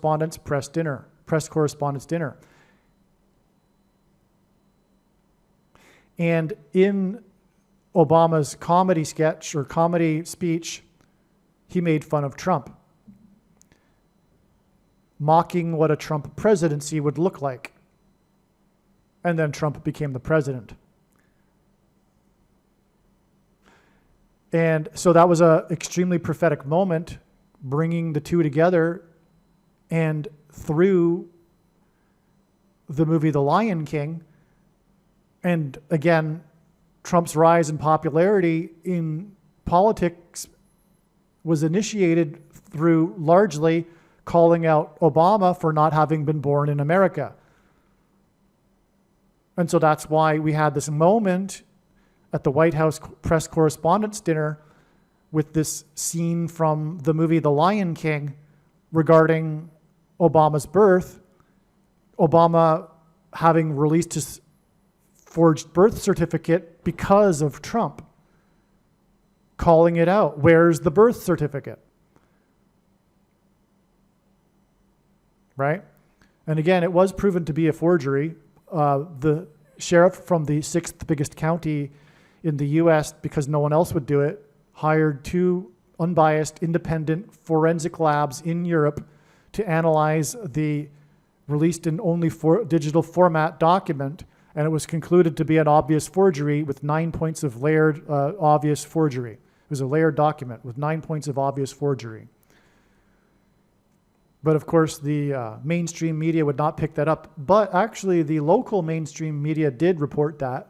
correspondence dinner. And in Obama's comedy sketch or comedy speech, he made fun of Trump, mocking what a Trump presidency would look like. And then Trump became the president. And so that was an extremely prophetic moment, bringing the two together. And through the movie The Lion King, and again, Trump's rise in popularity in politics was initiated through largely calling out Obama for not having been born in America. And so that's why we had this moment at the White House press correspondence dinner with this scene from the movie The Lion King regarding Obama's birth, Obama having released his forged birth certificate because of Trump, calling it out. Where's the birth certificate? Right? And again, it was proven to be a forgery. The sheriff from the 6th biggest county in the U.S., because no one else would do it, hired 2 unbiased, independent forensic labs in Europe to analyze the released in only digital format document, and it was concluded to be an obvious forgery with 9 points of layered obvious forgery. It was a layered document with 9 points of obvious forgery. But of course, the mainstream media would not pick that up. But actually, the local mainstream media did report that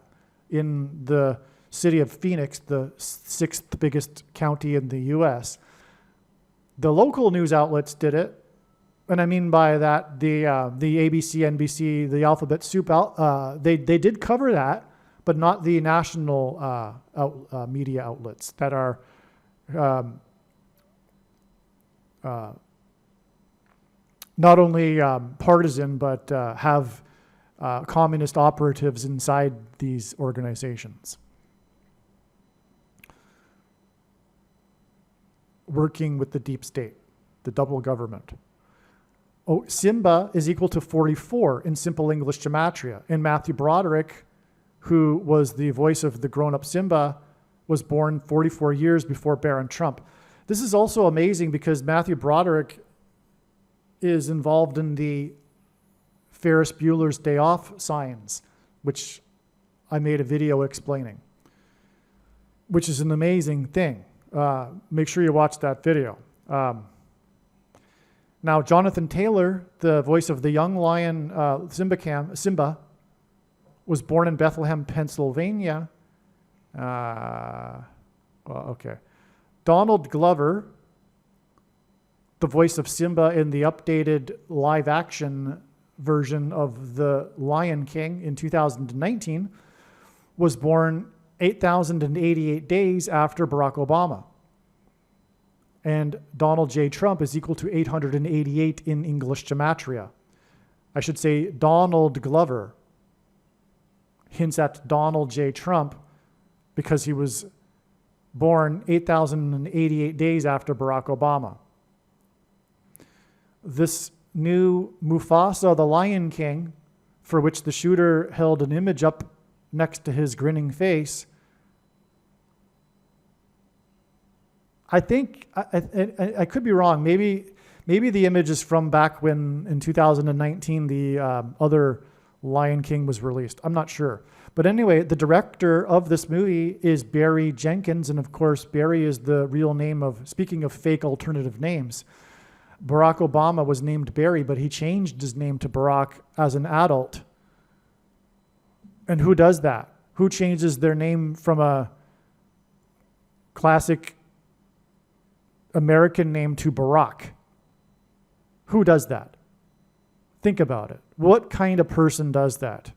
in the city of Phoenix, the 6th biggest county in the U.S. The local news outlets did it. And I mean by that, the ABC, NBC, the Alphabet Soup, they did cover that, but not the national media outlets that are not only partisan, but have communist operatives inside these organizations, working with the deep state, the double government. Oh, Simba is equal to 44 in simple English gematria. And Matthew Broderick, who was the voice of the grown-up Simba, was born 44 years before Barron Trump. This is also amazing because Matthew Broderick is involved in the Ferris Bueller's Day Off signs, which I made a video explaining, which is an amazing thing. Make sure you watch that video. Now, Jonathan Taylor, the voice of the young lion Simba, was born in Bethlehem, Pennsylvania. Okay. Donald Glover, the voice of Simba in the updated live-action version of The Lion King in 2019, was born 8,088 days after Barack Obama. And Donald J. Trump is equal to 888 in English gematria. I should say Donald Glover hints at Donald J. Trump because he was born 8,088 days after Barack Obama. This new Mufasa, the Lion King, for which the shooter held an image up next to his grinning face, I think, I could be wrong. Maybe the image is from back when, in 2019, the other Lion King was released. I'm not sure. But anyway, the director of this movie is Barry Jenkins. And of course, Barry is the real name of, speaking of fake alternative names, Barack Obama was named Barry, but he changed his name to Barack as an adult. And who does that? Who changes their name from a classic American name to Barack? Who does that? Think about it. What kind of person does that?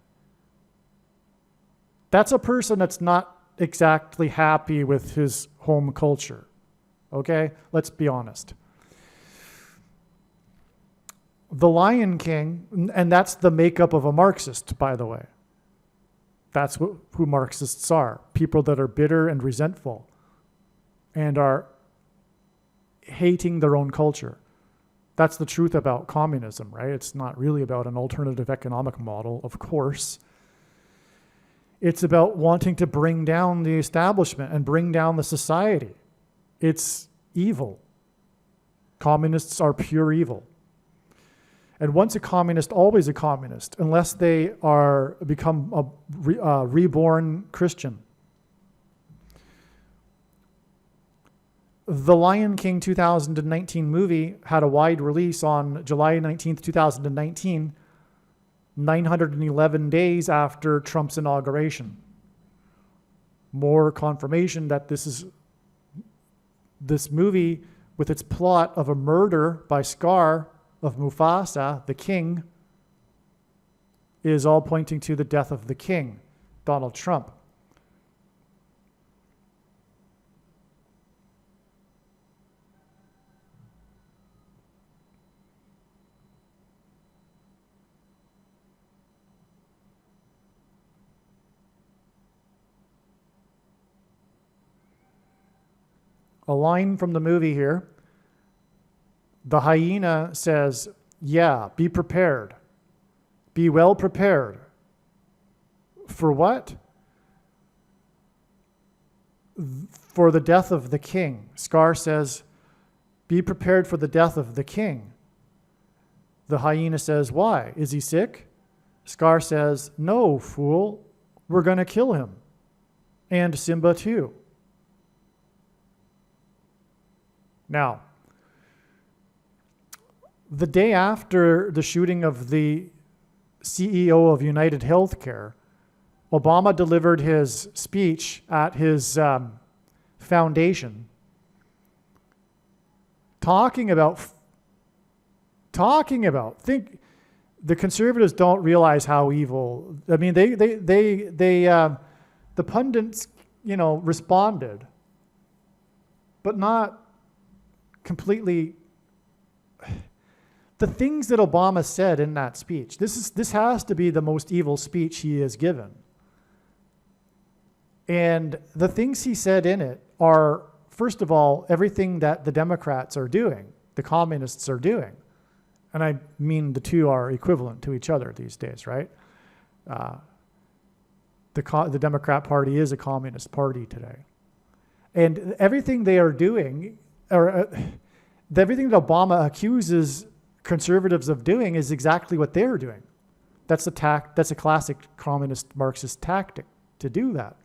That's a person that's not exactly happy with his home culture. Okay? Let's be honest. The Lion King, and that's the makeup of a Marxist, by the way. That's who Marxists are. People that are bitter and resentful and are hating their own culture. That's the truth about communism, right? It's not really about an alternative economic model, of course. It's about wanting to bring down the establishment and bring down the society. It's evil. Communists are pure evil. And once a communist, always a communist, unless they become a reborn Christian. The Lion King 2019 movie had a wide release on July 19th, 2019, 911 days after Trump's inauguration. More confirmation that this movie, with its plot of a murder by Scar of Mufasa, the king, is all pointing to the death of the king, Donald Trump. A line from the movie here. The hyena says, yeah, be prepared. Be well prepared. For what? For the death of the king. Scar says, be prepared for the death of the king. The hyena says, why? Is he sick? Scar says, no, fool. We're going to kill him. And Simba too. Now, the day after the shooting of the CEO of United Healthcare, Obama delivered his speech at his foundation talking about, think the conservatives don't realize how evil, I mean, the pundits, responded, but not completely. The things that Obama said in that speech, this has to be the most evil speech he has given. And the things he said in it are, first of all, everything that the Democrats are doing, the communists are doing. And I mean the two are equivalent to each other these days, right? The Democrat Party is a communist party today. And everything they are doing, or everything that Obama accuses conservatives of doing, is exactly what they're doing. That's a classic communist Marxist tactic to do that.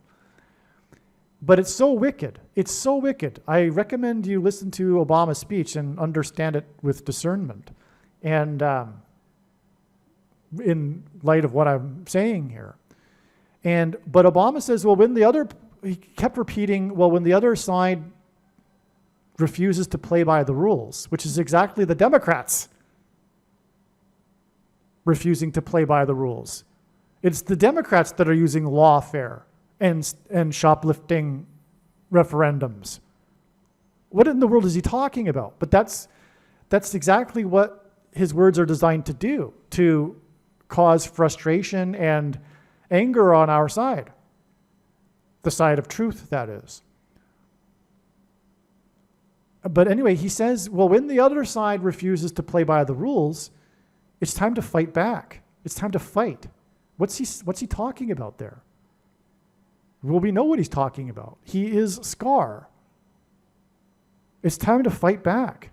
But it's so wicked. It's so wicked. I recommend you listen to Obama's speech and understand it with discernment. And in light of what I'm saying here. But Obama says, he kept repeating, when the other side refuses to play by the rules, which is exactly the Democrats refusing to play by the rules. It's the Democrats that are using lawfare and shoplifting referendums. What in the world is he talking about? But that's exactly what his words are designed to do, to cause frustration and anger on our side. The side of truth, that is. But anyway, he says, when the other side refuses to play by the rules, it's time to fight back. It's time to fight. What's he talking about there? Well, we know what he's talking about. He is Scar. It's time to fight back.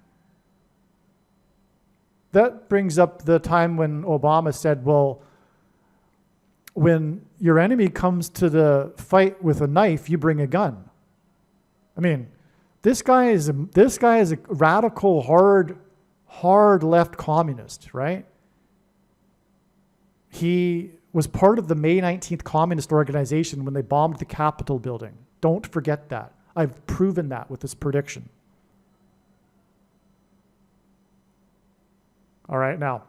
That brings up the time when Obama said, when your enemy comes to the fight with a knife, you bring a gun. I mean, this guy is a radical, hard left communist, right? He was part of the May 19th Communist Organization when they bombed the Capitol building. Don't forget that. I've proven that with this prediction. All right, now,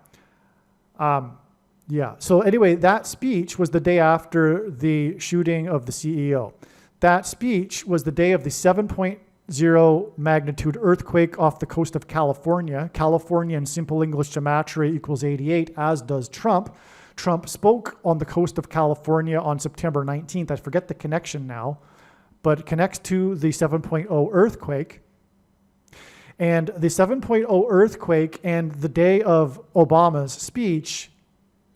so anyway, that speech was the day after the shooting of the CEO. That speech was the day of the 7.0 magnitude earthquake off the coast of California. California in simple English gematria equals 88, as does Trump. Trump spoke on the coast of California on September 19th. I forget the connection now, but it connects to the 7.0 earthquake. And the 7.0 earthquake and the day of Obama's speech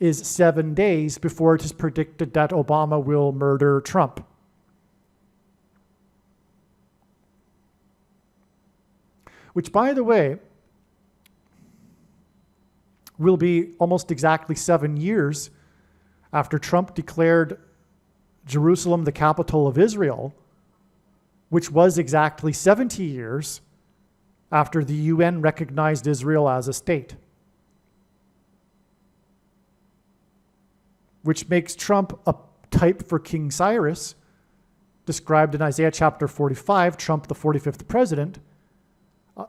is 7 days before it is predicted that Obama will murder Trump. Which, by the way, will be almost exactly 7 years after Trump declared Jerusalem the capital of Israel, which was exactly 70 years after the UN recognized Israel as a state. Which makes Trump a type for King Cyrus, described in Isaiah chapter 45, Trump the 45th president.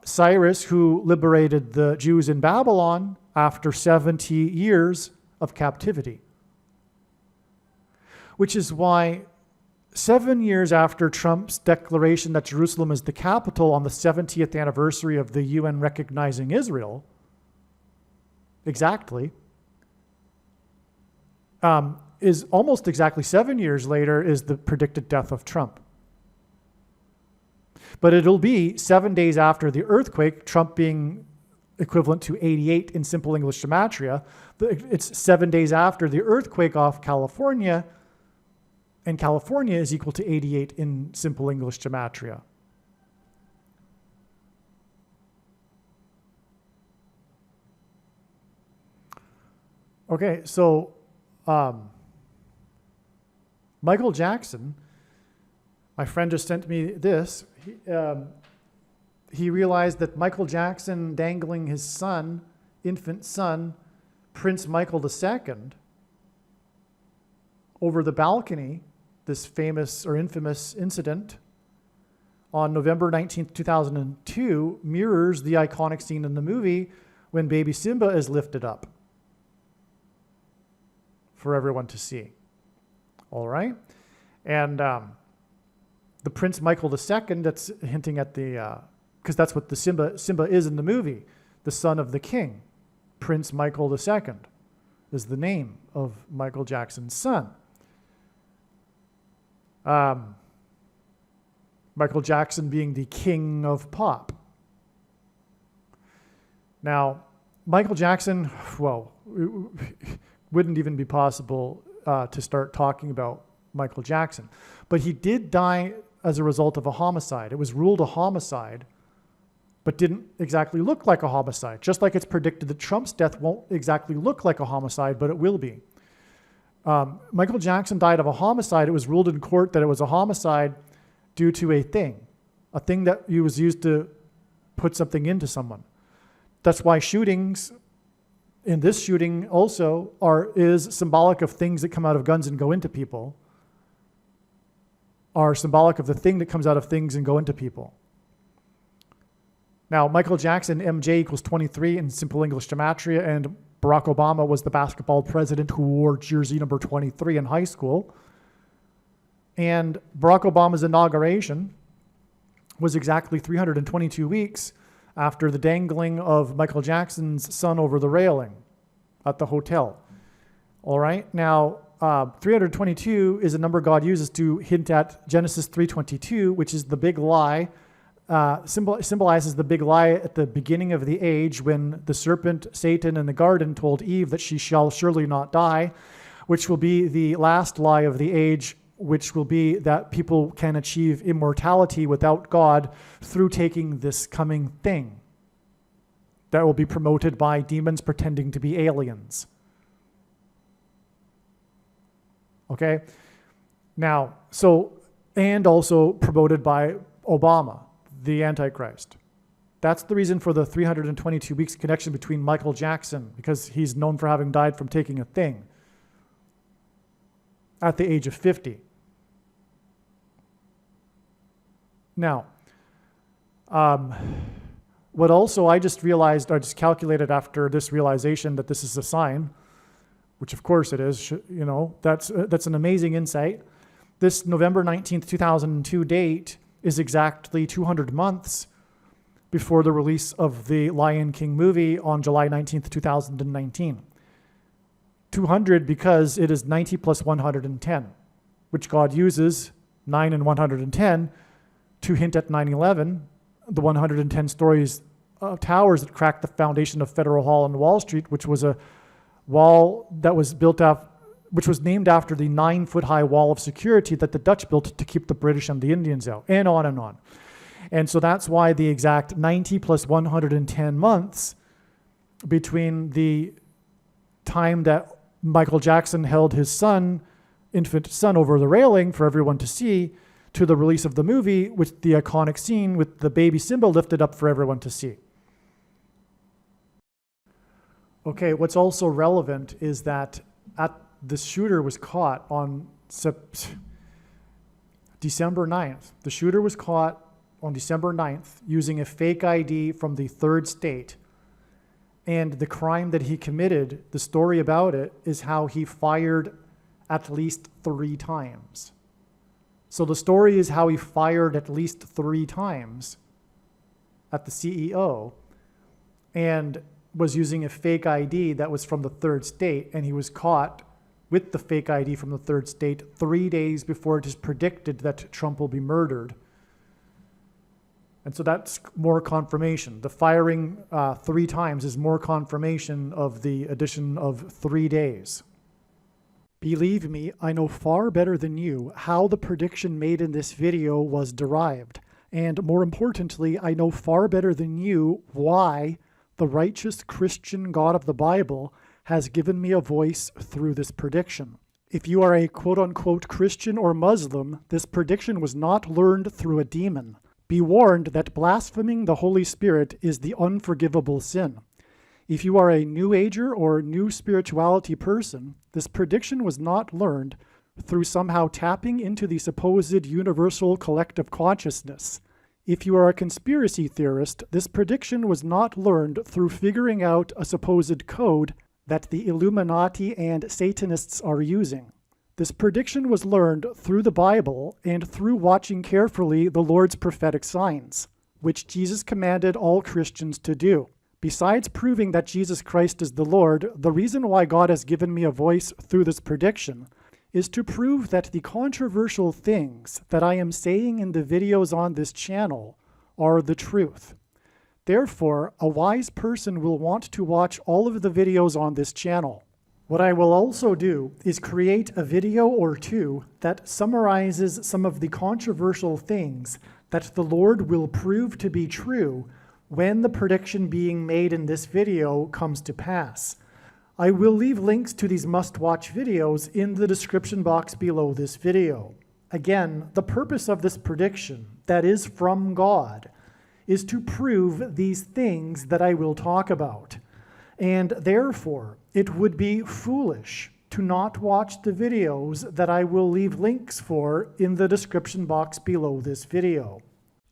Cyrus, who liberated the Jews in Babylon after 70 years of captivity. Which is why 7 years after Trump's declaration that Jerusalem is the capital on the 70th anniversary of the UN recognizing Israel, exactly, is almost exactly 7 years later is the predicted death of Trump. But it'll be 7 days after the earthquake, Trump being equivalent to 88 in simple English gematria. It's 7 days after the earthquake off California, and California is equal to 88 in simple English gematria. Okay, so Michael Jackson, my friend just sent me this. He realized that Michael Jackson dangling his son, infant son, Prince Michael II, over the balcony, this famous or infamous incident on November 19th, 2002, mirrors the iconic scene in the movie when baby Simba is lifted up for everyone to see. All right? And the Prince Michael II, that's hinting at the, because that's what the Simba is in the movie, the son of the king. Prince Michael II is the name of Michael Jackson's son. Michael Jackson being the king of pop. Now, Michael Jackson, well, it wouldn't even be possible to start talking about Michael Jackson. But he did die as a result of a homicide. It was ruled a homicide, but didn't exactly look like a homicide. Just like it's predicted that Trump's death won't exactly look like a homicide, but it will be. Michael Jackson died of a homicide. It was ruled in court that it was a homicide due to a thing that was used to put something into someone. That's why shootings, in this shooting also, is symbolic of things that come out of guns and go into people, are symbolic of the thing that comes out of things and go into people. Now, Michael Jackson, MJ equals 23 in simple English gematria, and Barack Obama was the basketball president who wore jersey number 23 in high school. And Barack Obama's inauguration was exactly 322 weeks after the dangling of Michael Jackson's son over the railing at the hotel. All right, now 322 is a number God uses to hint at Genesis 3:22, which is the big lie. Symbolizes the big lie at the beginning of the age when the serpent, Satan, in the garden told Eve that she shall surely not die, which will be the last lie of the age, which will be that people can achieve immortality without God through taking this coming thing that will be promoted by demons pretending to be aliens. Okay? Now, and also promoted by Obama, the Antichrist. That's the reason for the 322 weeks connection between Michael Jackson, because he's known for having died from taking a thing at the age of 50. Now, what also I just calculated after this realization that this is a sign, which of course it is, that's an amazing insight. This November 19th, 2002 date is exactly 200 months before the release of the Lion King movie on July 19th, 2019. 200 because it is 90 plus 110, which God uses, 9 and 110, to hint at 9/11, the 110 stories towers that cracked the foundation of Federal Hall on Wall Street, which was a wall that was which was named after the 9-foot-high wall of security that the Dutch built to keep the British and the Indians out, and on and on. And so that's why the exact 90 plus 110 months between the time that Michael Jackson held his infant son over the railing for everyone to see, to the release of the movie with the iconic scene with the baby Simba lifted up for everyone to see. Okay, what's also relevant is that the shooter was caught on December 9th. The shooter was caught on December 9th using a fake ID from the third state. And the crime that he committed, the story about it, is how he fired at least 3 times. So the story is how he fired at least 3 times at the CEO and was using a fake ID that was from the third state, and he was caught with the fake ID from the third state 3 days before it is predicted that Trump will be murdered. And so that's more confirmation. The firing 3 times is more confirmation of the addition of 3 days. Believe me, I know far better than you how the prediction made in this video was derived. And more importantly, I know far better than you why the righteous Christian God of the Bible has given me a voice through this prediction. If you are a quote-unquote Christian or Muslim, this prediction was not learned through a demon. Be warned that blaspheming the Holy Spirit is the unforgivable sin. If you are a New Ager or New Spirituality person, this prediction was not learned through somehow tapping into the supposed universal collective consciousness. If you are a conspiracy theorist, this prediction was not learned through figuring out a supposed code that the Illuminati and Satanists are using. This prediction was learned through the Bible and through watching carefully the Lord's prophetic signs, which Jesus commanded all Christians to do. Besides proving that Jesus Christ is the Lord, the reason why God has given me a voice through this prediction is to prove that the controversial things that I am saying in the videos on this channel are the truth. Therefore, a wise person will want to watch all of the videos on this channel. What I will also do is create a video or two that summarizes some of the controversial things that the Lord will prove to be true when the prediction being made in this video comes to pass. I will leave links to these must-watch videos in the description box below this video. Again, the purpose of this prediction, that is from God, is to prove these things that I will talk about. And therefore, it would be foolish to not watch the videos that I will leave links for in the description box below this video.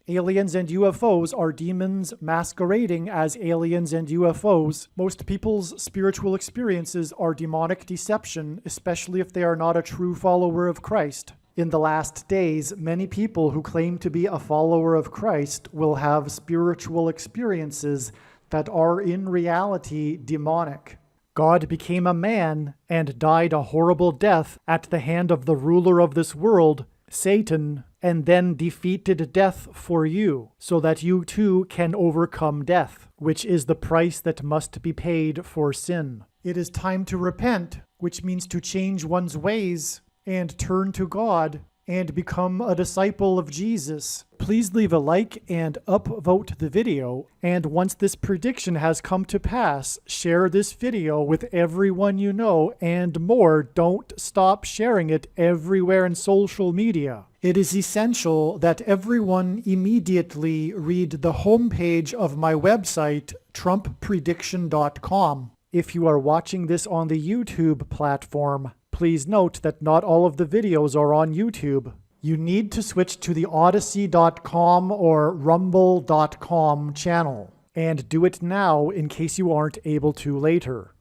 Aliens and UFOs are demons masquerading as aliens and UFOs. Most people's spiritual experiences are demonic deception, especially if they are not a true follower of Christ. In the last days, many people who claim to be a follower of Christ will have spiritual experiences that are in reality demonic. God became a man and died a horrible death at the hand of the ruler of this world, Satan, and then defeated death for you, so that you too can overcome death, which is the price that must be paid for sin. It is time to repent, which means to change one's ways and turn to God and become a disciple of Jesus. Please leave a like and upvote the video, and once this prediction has come to pass, share this video with everyone you know, and more, don't stop sharing it everywhere in social media. It is essential that everyone immediately read the homepage of my website, TrumpPrediction.com. If you are watching this on the YouTube platform, please note that not all of the videos are on YouTube. You need to switch to the Odyssey.com or Rumble.com channel, and do it now in case you aren't able to later.